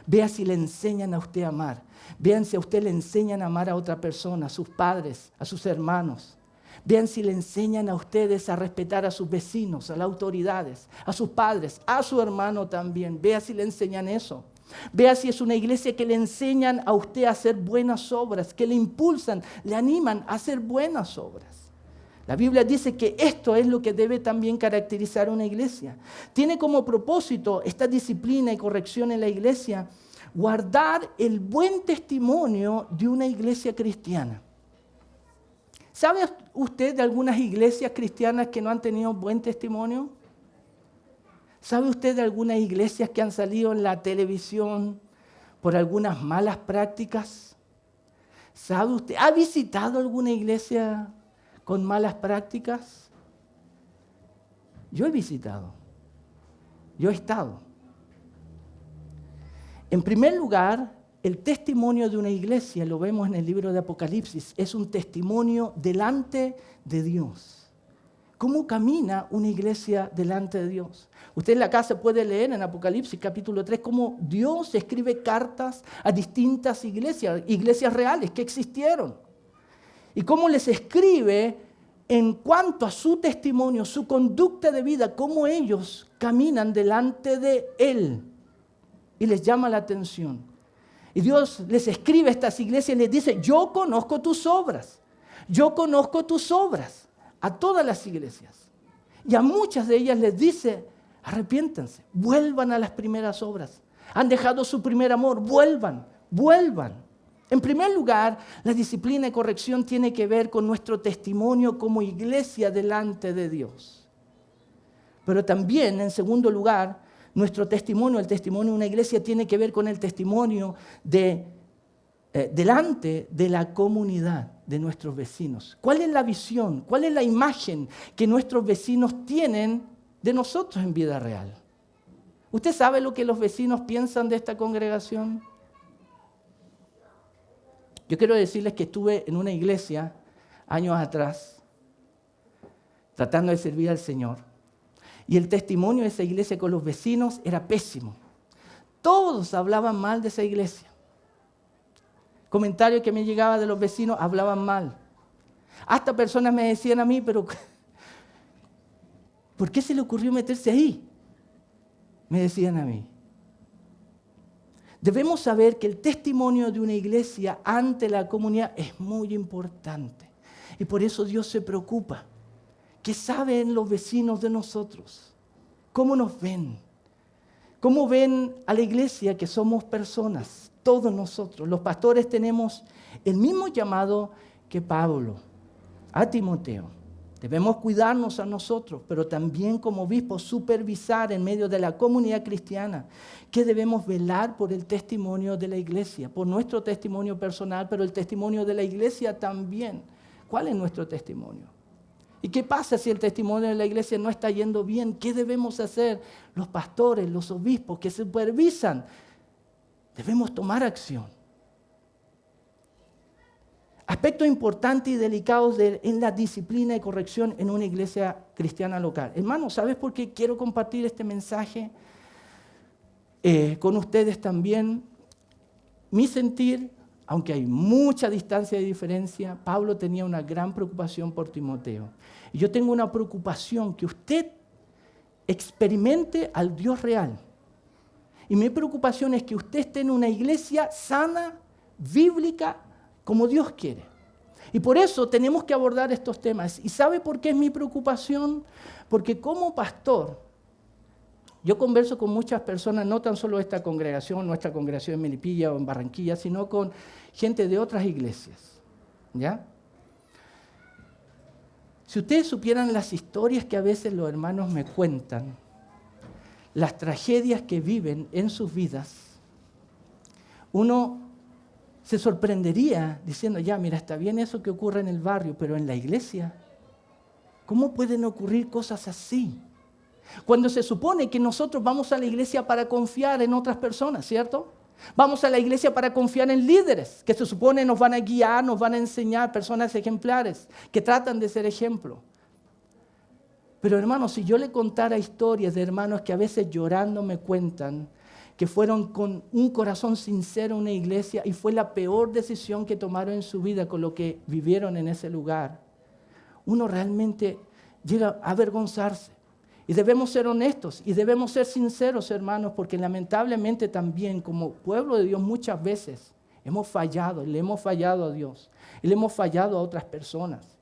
Vea si le enseñan a usted a amar. Vean si a usted le enseñan a amar a otra persona, a sus padres, a sus hermanos. Vean si le enseñan a ustedes a respetar a sus vecinos, a las autoridades, a sus padres, a su hermano también. Vea si le enseñan eso. Vea si es una iglesia que le enseñan a usted a hacer buenas obras, que le impulsan, le animan a hacer buenas obras. La Biblia dice que esto es lo que debe también caracterizar una iglesia. Tiene como propósito esta disciplina y corrección en la iglesia guardar el buen testimonio de una iglesia cristiana. ¿Sabe usted de algunas iglesias cristianas que no han tenido buen testimonio? ¿Sabe usted de algunas iglesias que han salido en la televisión por algunas malas prácticas? ¿Sabe usted? ¿Ha visitado alguna iglesia con malas prácticas? Yo he visitado. Yo he estado. En primer lugar, el testimonio de una iglesia, lo vemos en el libro de Apocalipsis, es un testimonio delante de Dios. ¿Cómo camina una iglesia delante de Dios? Usted en la casa puede leer en Apocalipsis capítulo 3 cómo Dios escribe cartas a distintas iglesias reales que existieron. Y cómo les escribe en cuanto a su testimonio, su conducta de vida, cómo ellos caminan delante de Él. Y les llama la atención. Y Dios les escribe a estas iglesias y les dice, yo conozco tus obras. Yo conozco tus obras. A todas las iglesias. Y a muchas de ellas les dice, arrepiéntanse, vuelvan a las primeras obras. Han dejado su primer amor, vuelvan. En primer lugar, la disciplina y corrección tiene que ver con nuestro testimonio como iglesia delante de Dios. Pero también, en segundo lugar, nuestro testimonio, el testimonio de una iglesia, tiene que ver con el testimonio delante de la comunidad de nuestros vecinos. ¿Cuál es la visión? ¿Cuál es la imagen que nuestros vecinos tienen de nosotros en vida real? ¿Usted sabe lo que los vecinos piensan de esta congregación? Yo quiero decirles que estuve en una iglesia años atrás, tratando de servir al Señor. Y el testimonio de esa iglesia con los vecinos era pésimo. Todos hablaban mal de esa iglesia. Comentarios que me llegaban de los vecinos hablaban mal. Hasta personas me decían a mí, pero ¿por qué se le ocurrió meterse ahí? Me decían a mí. Debemos saber que el testimonio de una iglesia ante la comunidad es muy importante. Y por eso Dios se preocupa. ¿Qué saben los vecinos de nosotros? ¿Cómo nos ven? ¿Cómo ven a la iglesia que somos personas? Todos nosotros, los pastores, tenemos el mismo llamado que Pablo a Timoteo. Debemos cuidarnos a nosotros, pero también como obispos supervisar en medio de la comunidad cristiana que debemos velar por el testimonio de la iglesia, por nuestro testimonio personal, pero el testimonio de la iglesia también. ¿Cuál es nuestro testimonio? ¿Y qué pasa si el testimonio de la iglesia no está yendo bien? ¿Qué debemos hacer los pastores, los obispos que supervisan? Debemos tomar acción. Aspectos importantes y delicados en la disciplina y corrección en una iglesia cristiana local. Hermanos, ¿sabes por qué quiero compartir este mensaje con ustedes también? Mi sentir, aunque hay mucha distancia de diferencia, Pablo tenía una gran preocupación por Timoteo. Y yo tengo una preocupación que usted experimente al Dios real. Y mi preocupación es que usted esté en una iglesia sana, bíblica, como Dios quiere. Y por eso tenemos que abordar estos temas. ¿Y sabe por qué es mi preocupación? Porque como pastor, yo converso con muchas personas, no tan solo esta congregación, nuestra congregación en Melipilla o en Barranquilla, sino con gente de otras iglesias. ¿Ya? Si ustedes supieran las historias que a veces los hermanos me cuentan, las tragedias que viven en sus vidas, uno se sorprendería diciendo, ya, mira, está bien eso que ocurre en el barrio, pero en la iglesia, ¿cómo pueden ocurrir cosas así? Cuando se supone que nosotros vamos a la iglesia para confiar en otras personas, ¿cierto? Vamos a la iglesia para confiar en líderes que se supone nos van a guiar, nos van a enseñar, personas ejemplares que tratan de ser ejemplo. Pero hermanos, si yo le contara historias de hermanos que a veces llorando me cuentan que fueron con un corazón sincero a una iglesia y fue la peor decisión que tomaron en su vida con lo que vivieron en ese lugar, uno realmente llega a avergonzarse. Y debemos ser honestos y debemos ser sinceros, hermanos, porque lamentablemente también como pueblo de Dios muchas veces hemos fallado, le hemos fallado a Dios y le hemos fallado a otras personas.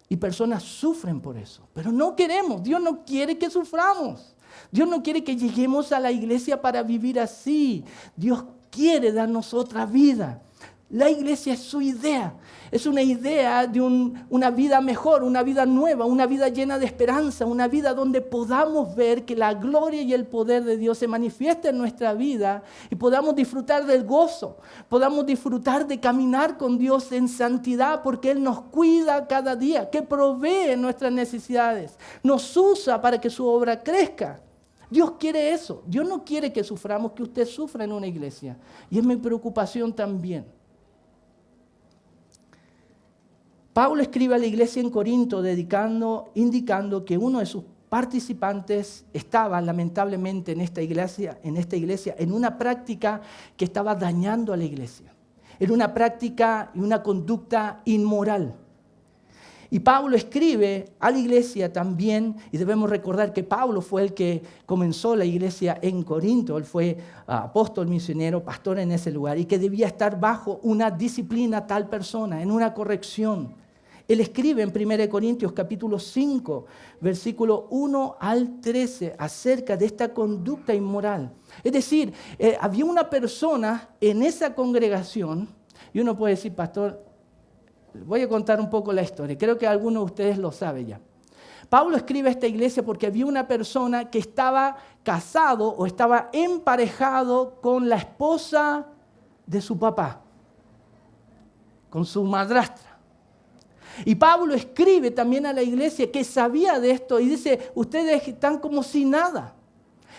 Y personas sufren por eso, pero no queremos, Dios no quiere que suframos. Dios no quiere que lleguemos a la iglesia para vivir así. Dios quiere darnos otra vida. La iglesia es su idea. Es una idea de una vida mejor, una vida nueva, una vida llena de esperanza, una vida donde podamos ver que la gloria y el poder de Dios se manifiesta en nuestra vida y podamos disfrutar del gozo, podamos disfrutar de caminar con Dios en santidad porque Él nos cuida cada día, que provee nuestras necesidades, nos usa para que su obra crezca. Dios quiere eso. Dios no quiere que suframos, que usted sufra en una iglesia. Y es mi preocupación también. Pablo escribe a la iglesia en Corinto indicando que uno de sus participantes estaba lamentablemente en esta iglesia, en una práctica que estaba dañando a la iglesia. En una práctica y una conducta inmoral. Y Pablo escribe a la iglesia también, y debemos recordar que Pablo fue el que comenzó la iglesia en Corinto, él fue apóstol, misionero, pastor en ese lugar, y que debía estar bajo una disciplina tal persona, en una corrección. Él escribe en 1 Corintios capítulo 5, versículo 1 al 13, acerca de esta conducta inmoral. Es decir, había una persona en esa congregación, y uno puede decir, pastor, voy a contar un poco la historia. Creo que algunos de ustedes lo saben ya. Pablo escribe a esta iglesia porque había una persona que estaba casado o estaba emparejado con la esposa de su papá, con su madrastra. Y Pablo escribe también a la iglesia que sabía de esto y dice, ustedes están como si nada.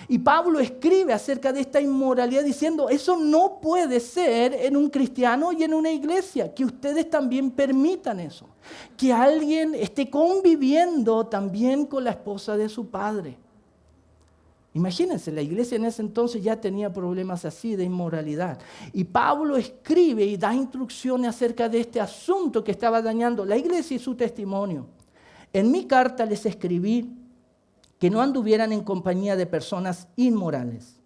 Y Pablo escribe acerca de esta inmoralidad diciendo, eso no puede ser en un cristiano y en una iglesia, que ustedes también permitan eso. Que alguien esté conviviendo también con la esposa de su padre. Imagínense, la iglesia en ese entonces ya tenía problemas así de inmoralidad. Y Pablo escribe y da instrucciones acerca de este asunto que estaba dañando la iglesia y su testimonio. En mi carta les escribí que no anduvieran en compañía de personas inmorales.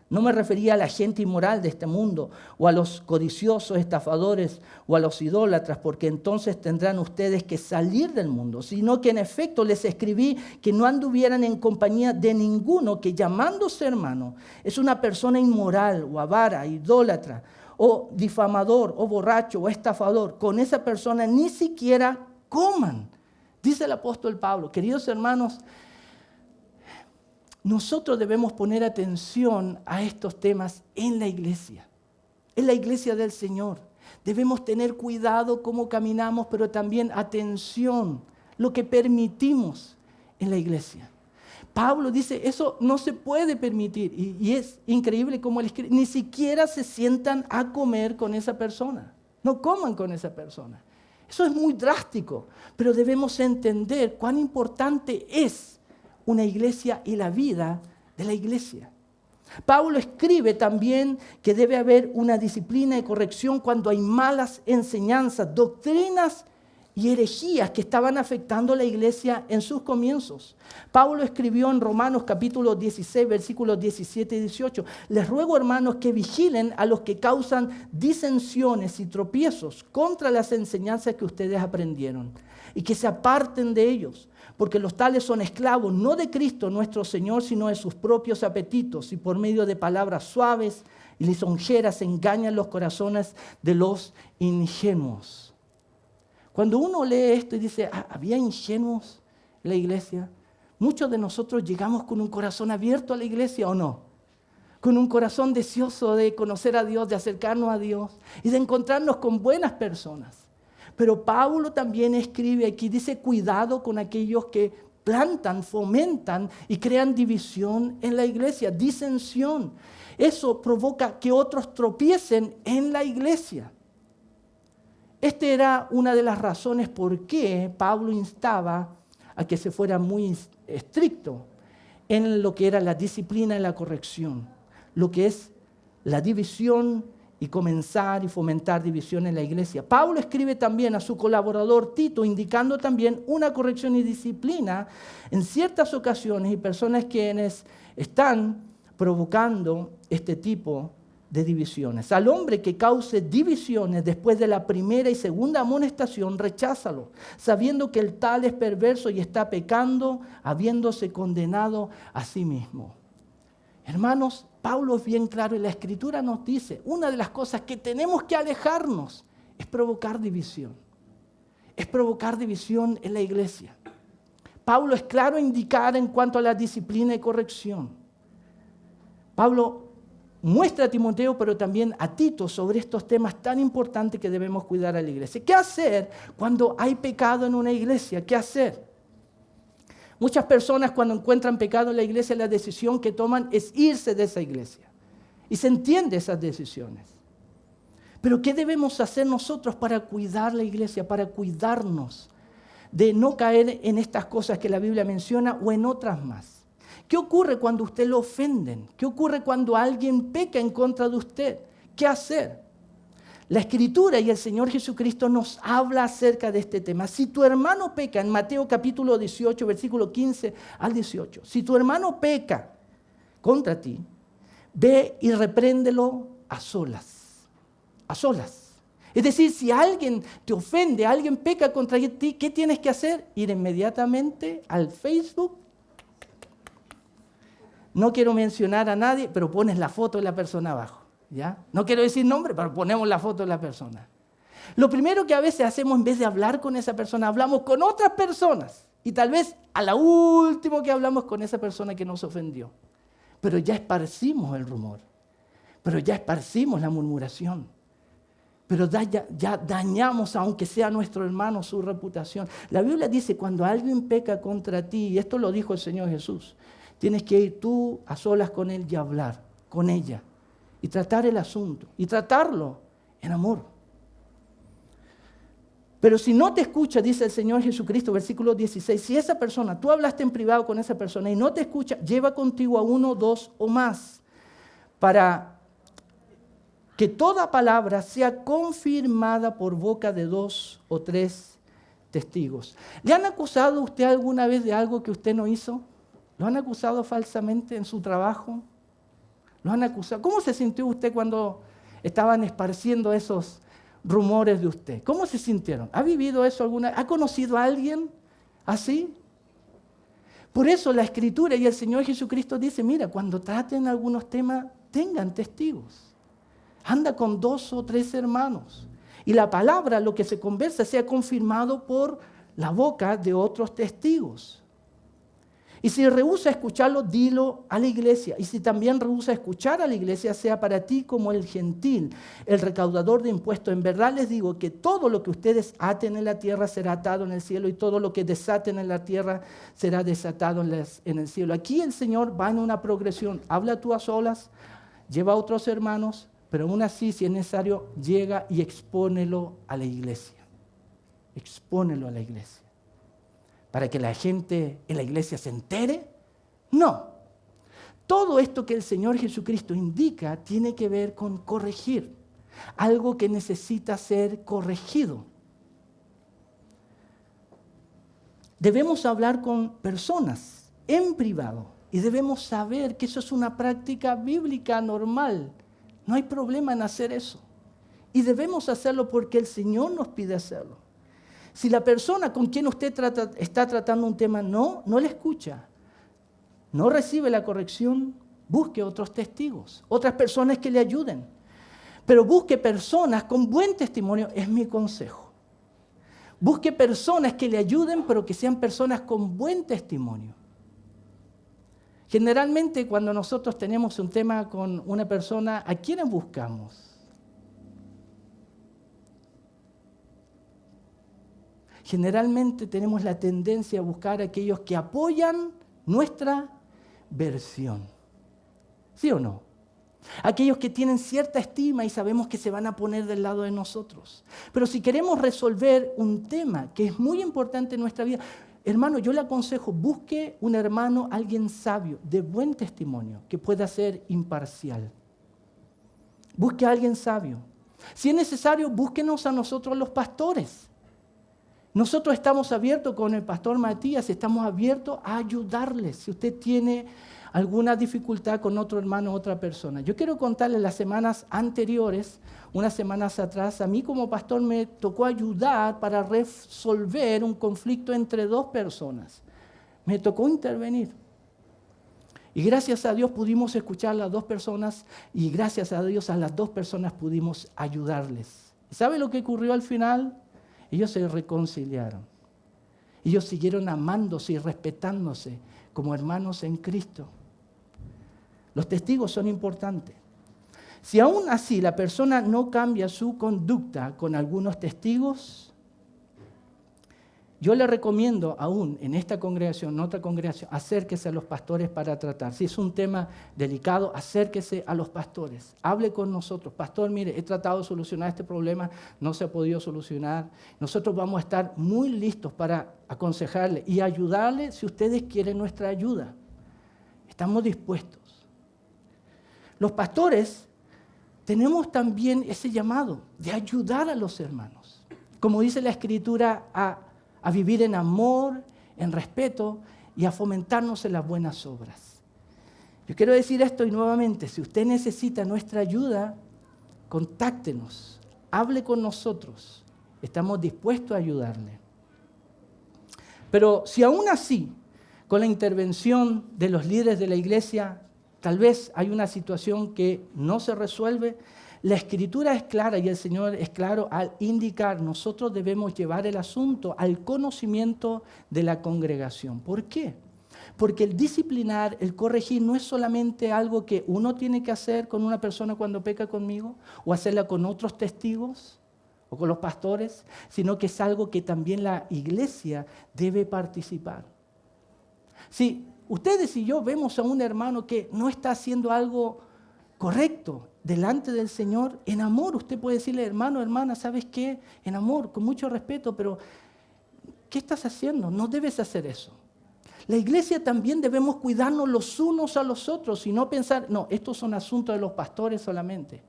No me refería a la gente inmoral de este mundo, o a los codiciosos, estafadores, o a los idólatras, porque entonces tendrán ustedes que salir del mundo, sino que en efecto les escribí que no anduvieran en compañía de ninguno que llamándose hermano es una persona inmoral, o avara, idólatra, o difamador, o borracho, o estafador. Con esa persona ni siquiera coman. Dice el apóstol Pablo, queridos hermanos, nosotros debemos poner atención a estos temas en la iglesia del Señor. Debemos tener cuidado cómo caminamos, pero también atención, lo que permitimos en la iglesia. Pablo dice, eso no se puede permitir. Y es increíble cómo él escribe, ni siquiera se sientan a comer con esa persona. No coman con esa persona. Eso es muy drástico, pero debemos entender cuán importante es una iglesia y la vida de la iglesia. Pablo escribe también que debe haber una disciplina de corrección cuando hay malas enseñanzas, doctrinas y herejías que estaban afectando a la iglesia en sus comienzos. Pablo escribió en Romanos capítulo 16, versículos 17 y 18, les ruego, hermanos, que vigilen a los que causan disensiones y tropiezos contra las enseñanzas que ustedes aprendieron y que se aparten de ellos, porque los tales son esclavos no de Cristo nuestro Señor, sino de sus propios apetitos, y por medio de palabras suaves y lisonjeras engañan los corazones de los ingenuos. Cuando uno lee esto y dice, ¿había ingenuos en la iglesia? Muchos de nosotros llegamos con un corazón abierto a la iglesia, ¿o no? Con un corazón deseoso de conocer a Dios, de acercarnos a Dios y de encontrarnos con buenas personas. Pero Pablo también escribe aquí, dice, cuidado con aquellos que plantan, fomentan y crean división en la iglesia, disensión. Eso provoca que otros tropiecen en la iglesia. Esta era una de las razones por qué Pablo instaba a que se fuera muy estricto en lo que era la disciplina y la corrección, lo que es la división y comenzar y fomentar división en la iglesia. Pablo escribe también a su colaborador Tito, indicando también una corrección y disciplina en ciertas ocasiones y personas quienes están provocando este tipo de divisiones. Al hombre que cause divisiones después de la primera y segunda amonestación, recházalo, sabiendo que el tal es perverso y está pecando, habiéndose condenado a sí mismo. Hermanos, Pablo es bien claro y la Escritura nos dice, una de las cosas que tenemos que alejarnos es provocar división. Es provocar división en la iglesia. Pablo es claro en indicar en cuanto a la disciplina y corrección. Pablo muestra a Timoteo, pero también a Tito, sobre estos temas tan importantes que debemos cuidar a la iglesia. ¿Qué hacer cuando hay pecado en una iglesia? ¿Qué hacer? Muchas personas cuando encuentran pecado en la iglesia, la decisión que toman es irse de esa iglesia. Y se entiende esas decisiones. Pero ¿qué debemos hacer nosotros para cuidar la iglesia, para cuidarnos de no caer en estas cosas que la Biblia menciona o en otras más? ¿Qué ocurre cuando usted lo ofenden? ¿Qué ocurre cuando alguien peca en contra de usted? ¿Qué hacer? La Escritura y el Señor Jesucristo nos habla acerca de este tema. Si tu hermano peca, en Mateo capítulo 18, versículo 15 al 18, si tu hermano peca contra ti, ve y repréndelo a solas. A solas. Es decir, si alguien te ofende, alguien peca contra ti, ¿qué tienes que hacer? Ir inmediatamente al Facebook. No quiero mencionar a nadie, pero pones la foto de la persona abajo. ¿Ya? No quiero decir nombre, pero ponemos la foto de la persona. Lo primero que a veces hacemos, en vez de hablar con esa persona, hablamos con otras personas. Y tal vez a la última que hablamos con esa persona que nos ofendió. Pero ya esparcimos el rumor. Pero ya esparcimos la murmuración. Pero ya dañamos, aunque sea nuestro hermano, su reputación. La Biblia dice, cuando alguien peca contra ti, y esto lo dijo el Señor Jesús, tienes que ir tú a solas con él y hablar con ella. Y tratar el asunto. Y tratarlo en amor. Pero si no te escucha, dice el Señor Jesucristo, versículo 16, si esa persona, tú hablaste en privado con esa persona y no te escucha, lleva contigo a 1, 2 o más para que toda palabra sea confirmada por boca de 2 o 3 testigos. ¿Le han acusado a usted alguna vez de algo que usted no hizo? ¿Lo han acusado falsamente en su trabajo? ¿Lo han acusado? ¿Cómo se sintió usted cuando estaban esparciendo esos rumores de usted? ¿Cómo se sintieron? ¿Ha vivido eso alguna vez? ¿Ha conocido a alguien así? Por eso la Escritura y el Señor Jesucristo dice, mira, cuando traten algunos temas, tengan testigos. Anda con 2 o 3 hermanos. Y la palabra, lo que se conversa, sea confirmado por la boca de otros testigos. Y si rehúsa escucharlo, dilo a la iglesia. Y si también rehúsa escuchar a la iglesia, sea para ti como el gentil, el recaudador de impuestos. En verdad les digo que todo lo que ustedes aten en la tierra será atado en el cielo, y todo lo que desaten en la tierra será desatado en el cielo. Aquí el Señor va en una progresión. Habla tú a solas, lleva a otros hermanos, pero aún así, si es necesario, llega y expónelo a la iglesia. Expónelo a la iglesia. ¿Para que la gente en la iglesia se entere? No. Todo esto que el Señor Jesucristo indica tiene que ver con corregir. Algo que necesita ser corregido. Debemos hablar con personas en privado y debemos saber que eso es una práctica bíblica normal. No hay problema en hacer eso. Y debemos hacerlo porque el Señor nos pide hacerlo. Si la persona con quien usted está tratando un tema no le escucha, no recibe la corrección, busque otros testigos, otras personas que le ayuden. Pero busque personas con buen testimonio, es mi consejo. Busque personas que le ayuden, pero que sean personas con buen testimonio. Generalmente cuando nosotros tenemos un tema con una persona, ¿a quiénes buscamos? Generalmente tenemos la tendencia a buscar a aquellos que apoyan nuestra versión. ¿Sí o no? Aquellos que tienen cierta estima y sabemos que se van a poner del lado de nosotros. Pero si queremos resolver un tema que es muy importante en nuestra vida, hermano, yo le aconsejo, busque un hermano, alguien sabio, de buen testimonio, que pueda ser imparcial. Busque a alguien sabio. Si es necesario, búsquenos a nosotros los pastores. Nosotros estamos abiertos con el pastor Matías, estamos abiertos a ayudarles. Si usted tiene alguna dificultad con otro hermano o otra persona. Yo quiero contarles las semanas anteriores, unas semanas atrás, a mí como pastor me tocó ayudar para resolver un conflicto entre dos personas. Me tocó intervenir. Y gracias a Dios pudimos escuchar a las dos personas y gracias a Dios a las dos personas pudimos ayudarles. ¿Sabe lo que ocurrió al final? Ellos se reconciliaron. Ellos siguieron amándose y respetándose como hermanos en Cristo. Los testigos son importantes. Si aún así la persona no cambia su conducta con algunos testigos, yo le recomiendo aún en esta congregación, en otra congregación, acérquese a los pastores para tratar. Si es un tema delicado, acérquese a los pastores. Hable con nosotros. Pastor, mire, he tratado de solucionar este problema, no se ha podido solucionar. Nosotros vamos a estar muy listos para aconsejarle y ayudarle si ustedes quieren nuestra ayuda. Estamos dispuestos. Los pastores tenemos también ese llamado de ayudar a los hermanos. Como dice la Escritura, a vivir en amor, en respeto y a fomentarnos en las buenas obras. Yo quiero decir esto y nuevamente, si usted necesita nuestra ayuda, contáctenos, hable con nosotros, estamos dispuestos a ayudarle. Pero si aún así, con la intervención de los líderes de la iglesia, tal vez hay una situación que no se resuelve, la Escritura es clara y el Señor es claro al indicar, nosotros debemos llevar el asunto al conocimiento de la congregación. ¿Por qué? Porque el disciplinar, el corregir, no es solamente algo que uno tiene que hacer con una persona cuando peca conmigo, o hacerla con otros testigos, o con los pastores, sino que es algo que también la iglesia debe participar. Si ustedes y yo vemos a un hermano que no está haciendo algo correcto delante del Señor, en amor usted puede decirle, hermano, hermana, ¿sabes qué? En amor, con mucho respeto, pero ¿qué estás haciendo? No debes hacer eso. La iglesia también debemos cuidarnos los unos a los otros y no pensar, no, estos son asuntos de los pastores solamente.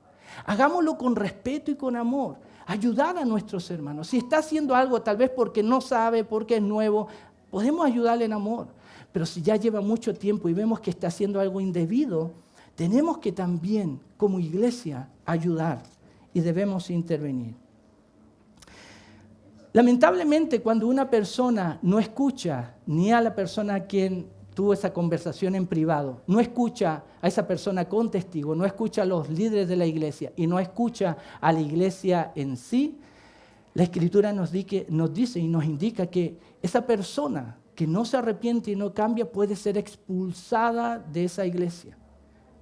Hagámoslo con respeto y con amor. Ayudar a nuestros hermanos. Si está haciendo algo tal vez porque no sabe, porque es nuevo, podemos ayudarle en amor. Pero si ya lleva mucho tiempo y vemos que está haciendo algo indebido, tenemos que también, como iglesia, ayudar y debemos intervenir. Lamentablemente, cuando una persona no escucha ni a la persona a quien tuvo esa conversación en privado, no escucha a esa persona con testigo, no escucha a los líderes de la iglesia y no escucha a la iglesia en sí, La Escritura nos dice y nos indica que esa persona que no se arrepiente y no cambia puede ser expulsada de esa iglesia.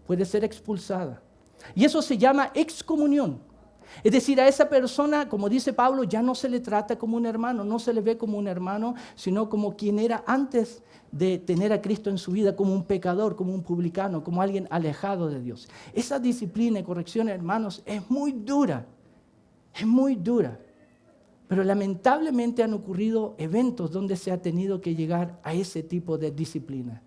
Puede ser expulsada. Y eso se llama excomunión. Es decir, a esa persona, como dice Pablo, ya no se le trata como un hermano, no se le ve como un hermano, sino como quien era antes de tener a Cristo en su vida, como un pecador, como un publicano, como alguien alejado de Dios. Esa disciplina y corrección, hermanos, es muy dura. Es muy dura. Pero lamentablemente han ocurrido eventos donde se ha tenido que llegar a ese tipo de disciplina.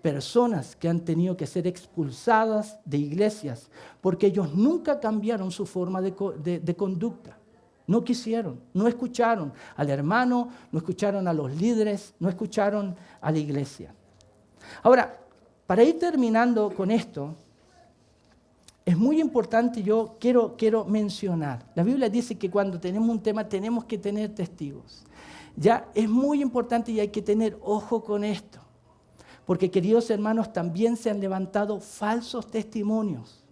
Personas que han tenido que ser expulsadas de iglesias porque ellos nunca cambiaron su forma de conducta. No quisieron, no escucharon al hermano, no escucharon a los líderes, no escucharon a la iglesia. Ahora, para ir terminando con esto, es muy importante, yo quiero mencionar. La Biblia dice que cuando tenemos un tema tenemos que tener testigos. Ya es muy importante y hay que tener ojo con esto. Porque, queridos hermanos, también se han levantado falsos testimonios.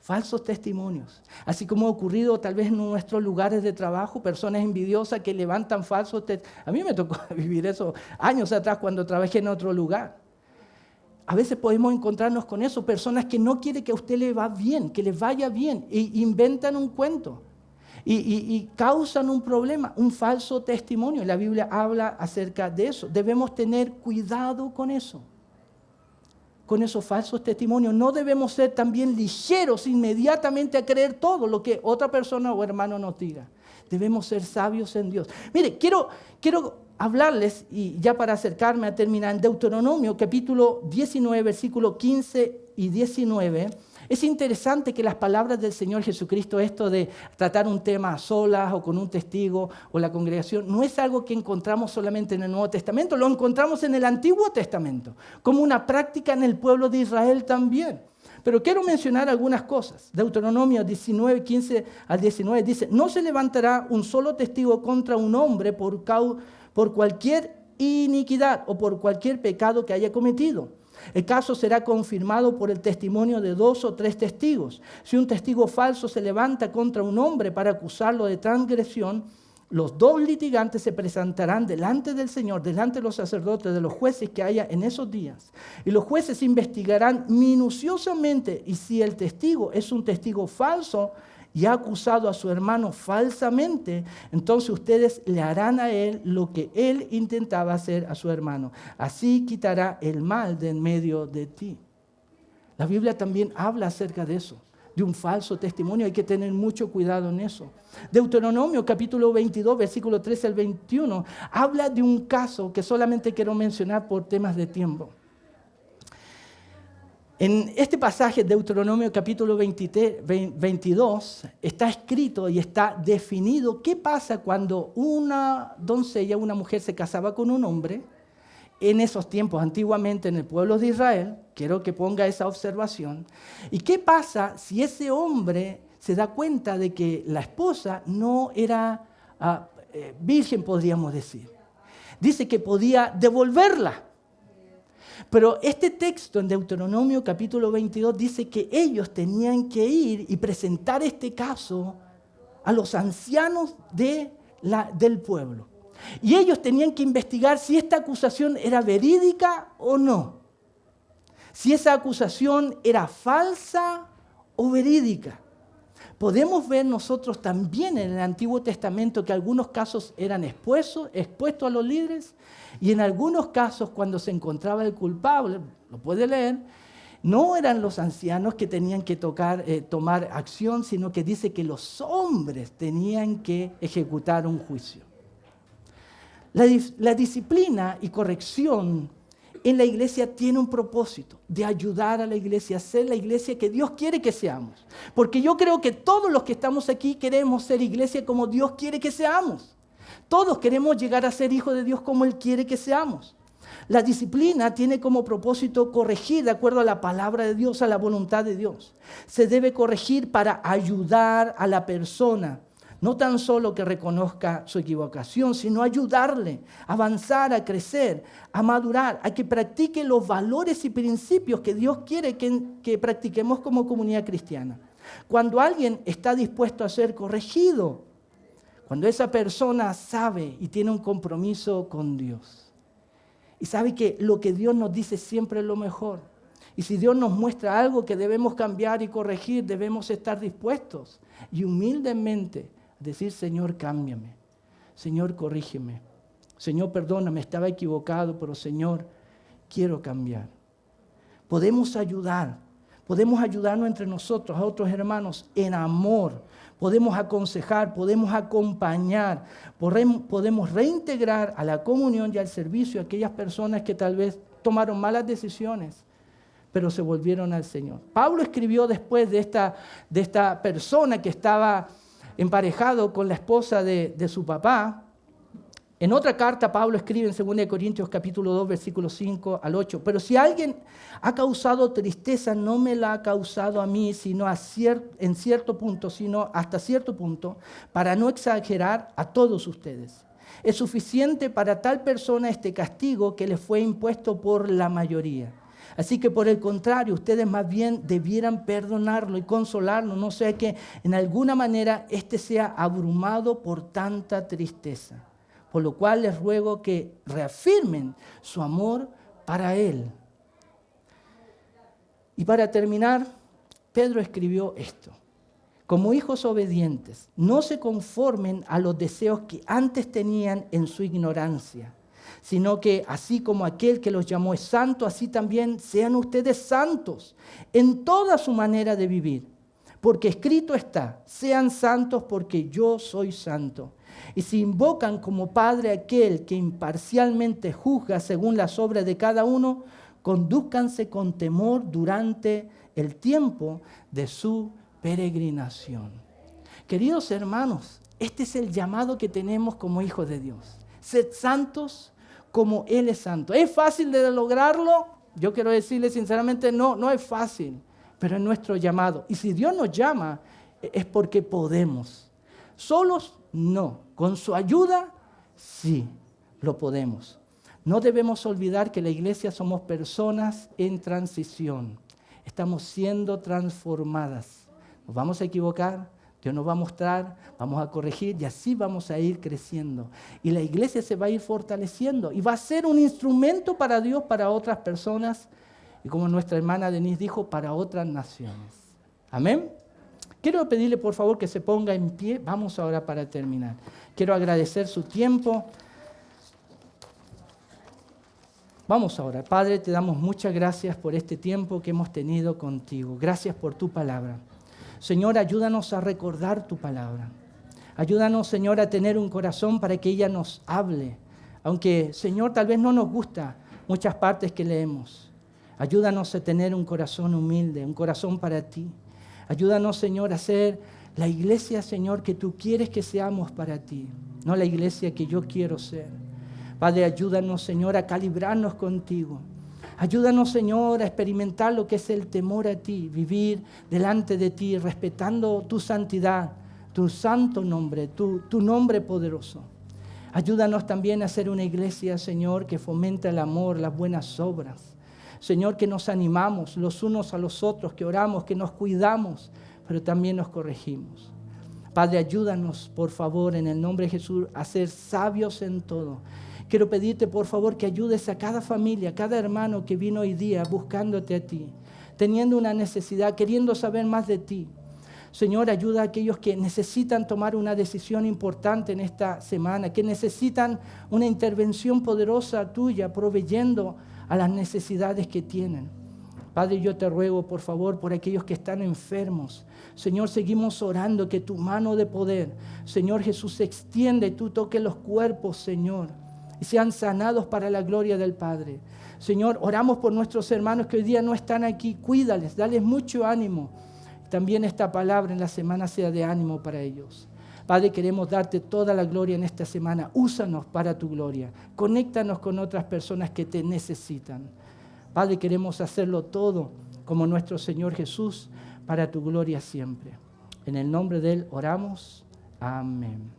Falsos testimonios. Así como ha ocurrido tal vez en nuestros lugares de trabajo, personas envidiosas que levantan falsos testimonios. A mí me tocó vivir eso años atrás cuando trabajé en otro lugar. A veces podemos encontrarnos con eso, personas que no quieren que a usted le vaya bien, e inventan un cuento y causan un problema, un falso testimonio. La Biblia habla acerca de eso. Debemos tener cuidado con eso, con esos falsos testimonios. No debemos ser también ligeros inmediatamente a creer todo lo que otra persona o hermano nos diga. Debemos ser sabios en Dios. Mire, quiero hablarles, y ya para acercarme a terminar, en Deuteronomio capítulo 19, versículos 15 y 19, es interesante que las palabras del Señor Jesucristo, esto de tratar un tema a solas o con un testigo o la congregación, no es algo que encontramos solamente en el Nuevo Testamento, lo encontramos en el Antiguo Testamento, como una práctica en el pueblo de Israel también. Pero quiero mencionar algunas cosas. Deuteronomio 19, 15 al 19 dice: no se levantará un solo testigo contra un hombre por cualquier iniquidad o por cualquier pecado que haya cometido. El caso será confirmado por el testimonio de 2 o 3 testigos. Si un testigo falso se levanta contra un hombre para acusarlo de transgresión, los 2 litigantes se presentarán delante del Señor, delante de los sacerdotes, de los jueces que haya en esos días. Y los jueces investigarán minuciosamente, y si el testigo es un testigo falso y ha acusado a su hermano falsamente, entonces ustedes le harán a él lo que él intentaba hacer a su hermano. Así quitará el mal de en medio de ti. La Biblia también habla acerca de eso, de un falso testimonio. Hay que tener mucho cuidado en eso. Deuteronomio capítulo 22, versículo 13 al 21, habla de un caso que solamente quiero mencionar por temas de tiempo. En este pasaje, Deuteronomio capítulo 22, está escrito y está definido qué pasa cuando una doncella, una mujer se casaba con un hombre. En esos tiempos, antiguamente en el pueblo de Israel, quiero que ponga esa observación. ¿Y qué pasa si ese hombre se da cuenta de que la esposa no era virgen, podríamos decir? Dice que podía devolverla. Pero este texto en Deuteronomio capítulo 22 dice que ellos tenían que ir y presentar este caso a los ancianos del pueblo. Y ellos tenían que investigar si esta acusación era verídica o no. Si esa acusación era falsa o verídica. Podemos ver nosotros también en el Antiguo Testamento que algunos casos eran expuestos a los líderes, y en algunos casos cuando se encontraba el culpable, lo puede leer, no eran los ancianos que tenían que tomar acción, sino que dice que los hombres tenían que ejecutar un juicio. La disciplina y corrección en la iglesia tiene un propósito de ayudar a la iglesia a ser la iglesia que Dios quiere que seamos. Porque yo creo que todos los que estamos aquí queremos ser iglesia como Dios quiere que seamos. Todos queremos llegar a ser hijos de Dios como Él quiere que seamos. La disciplina tiene como propósito corregir de acuerdo a la palabra de Dios, a la voluntad de Dios. Se debe corregir para ayudar a la persona. No tan solo que reconozca su equivocación, sino ayudarle a avanzar, a crecer, a madurar, a que practique los valores y principios que Dios quiere que practiquemos como comunidad cristiana. Cuando alguien está dispuesto a ser corregido, Cuando esa persona sabe y tiene un compromiso con Dios. Y sabe que lo que Dios nos dice siempre es lo mejor. Y si Dios nos muestra algo que debemos cambiar y corregir, debemos estar dispuestos y humildemente decir, Señor, cámbiame. Señor, corrígeme. Señor, perdóname, estaba equivocado, pero Señor, quiero cambiar. Podemos ayudarnos entre nosotros, a otros hermanos, en amor. Podemos aconsejar, podemos acompañar, podemos reintegrar a la comunión y al servicio a aquellas personas que tal vez tomaron malas decisiones, pero se volvieron al Señor. Pablo escribió después de esta persona que estaba emparejado con la esposa de su papá. En otra carta, Pablo escribe en 2 Corintios capítulo 2, versículos 5 al 8. Pero si alguien ha causado tristeza, no me la ha causado a mí, sino en cierto punto, sino hasta cierto punto, para no exagerar, a todos ustedes. Es suficiente para tal persona este castigo que le fue impuesto por la mayoría. Así que por el contrario, ustedes más bien debieran perdonarlo y consolarlo, no sea que en alguna manera éste sea abrumado por tanta tristeza. Por lo cual les ruego que reafirmen su amor para Él. Y para terminar, Pedro escribió esto. Como hijos obedientes, no se conformen a los deseos que antes tenían en su ignorancia, sino que así como aquel que los llamó es santo, así también sean ustedes santos en toda su manera de vivir. Porque escrito está, sean santos porque yo soy santo. Y si invocan como Padre aquel que imparcialmente juzga según las obras de cada uno, condúzcanse con temor durante el tiempo de su peregrinación. Queridos hermanos, este es el llamado que tenemos como hijos de Dios. Sed santos como Él es santo. ¿Es fácil de lograrlo? Yo quiero decirle sinceramente, no es fácil, pero es nuestro llamado. Y si Dios nos llama, es porque podemos. Solos, no. Con su ayuda, sí, lo podemos. No debemos olvidar que la iglesia somos personas en transición. Estamos siendo transformadas. Nos vamos a equivocar, Dios nos va a mostrar, vamos a corregir y así vamos a ir creciendo. Y la iglesia se va a ir fortaleciendo y va a ser un instrumento para Dios, para otras personas y como nuestra hermana Denise dijo, para otras naciones. Amén. Quiero pedirle por favor que se ponga en pie. Vamos ahora para terminar. Quiero agradecer su tiempo. Vamos ahora. Padre, te damos muchas gracias por este tiempo que hemos tenido contigo. Gracias por tu palabra. Señor, ayúdanos a recordar tu palabra. Ayúdanos, Señor, a tener un corazón para que ella nos hable. Aunque, Señor, tal vez no nos gusta muchas partes que leemos. Ayúdanos a tener un corazón humilde, un corazón para ti. Ayúdanos, Señor, a ser la iglesia, Señor, que tú quieres que seamos para ti, no la iglesia que yo quiero ser. Padre, ayúdanos, Señor, a calibrarnos contigo. Ayúdanos, Señor, a experimentar lo que es el temor a ti, vivir delante de ti, respetando tu santidad, tu santo nombre, tu nombre poderoso. Ayúdanos también a ser una iglesia, Señor, que fomenta el amor, las buenas obras. Señor, que nos animamos los unos a los otros, que oramos, que nos cuidamos, pero también nos corregimos. Padre, ayúdanos, por favor, en el nombre de Jesús, a ser sabios en todo. Quiero pedirte, por favor, que ayudes a cada familia, a cada hermano que vino hoy día buscándote a ti, teniendo una necesidad, queriendo saber más de ti. Señor, ayuda a aquellos que necesitan tomar una decisión importante en esta semana, que necesitan una intervención poderosa tuya, proveyendo a las necesidades que tienen. Padre, yo te ruego, por favor, por aquellos que están enfermos. Señor, seguimos orando que tu mano de poder, Señor Jesús, se extienda y tú toques los cuerpos, Señor, y sean sanados para la gloria del Padre. Señor, oramos por nuestros hermanos que hoy día no están aquí. Cuídales, dales mucho ánimo. También esta palabra en la semana sea de ánimo para ellos. Padre, queremos darte toda la gloria en esta semana. Úsanos para tu gloria. Conéctanos con otras personas que te necesitan. Padre, queremos hacerlo todo como nuestro Señor Jesús para tu gloria siempre. En el nombre de Él oramos. Amén.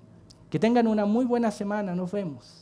Que tengan una muy buena semana. Nos vemos.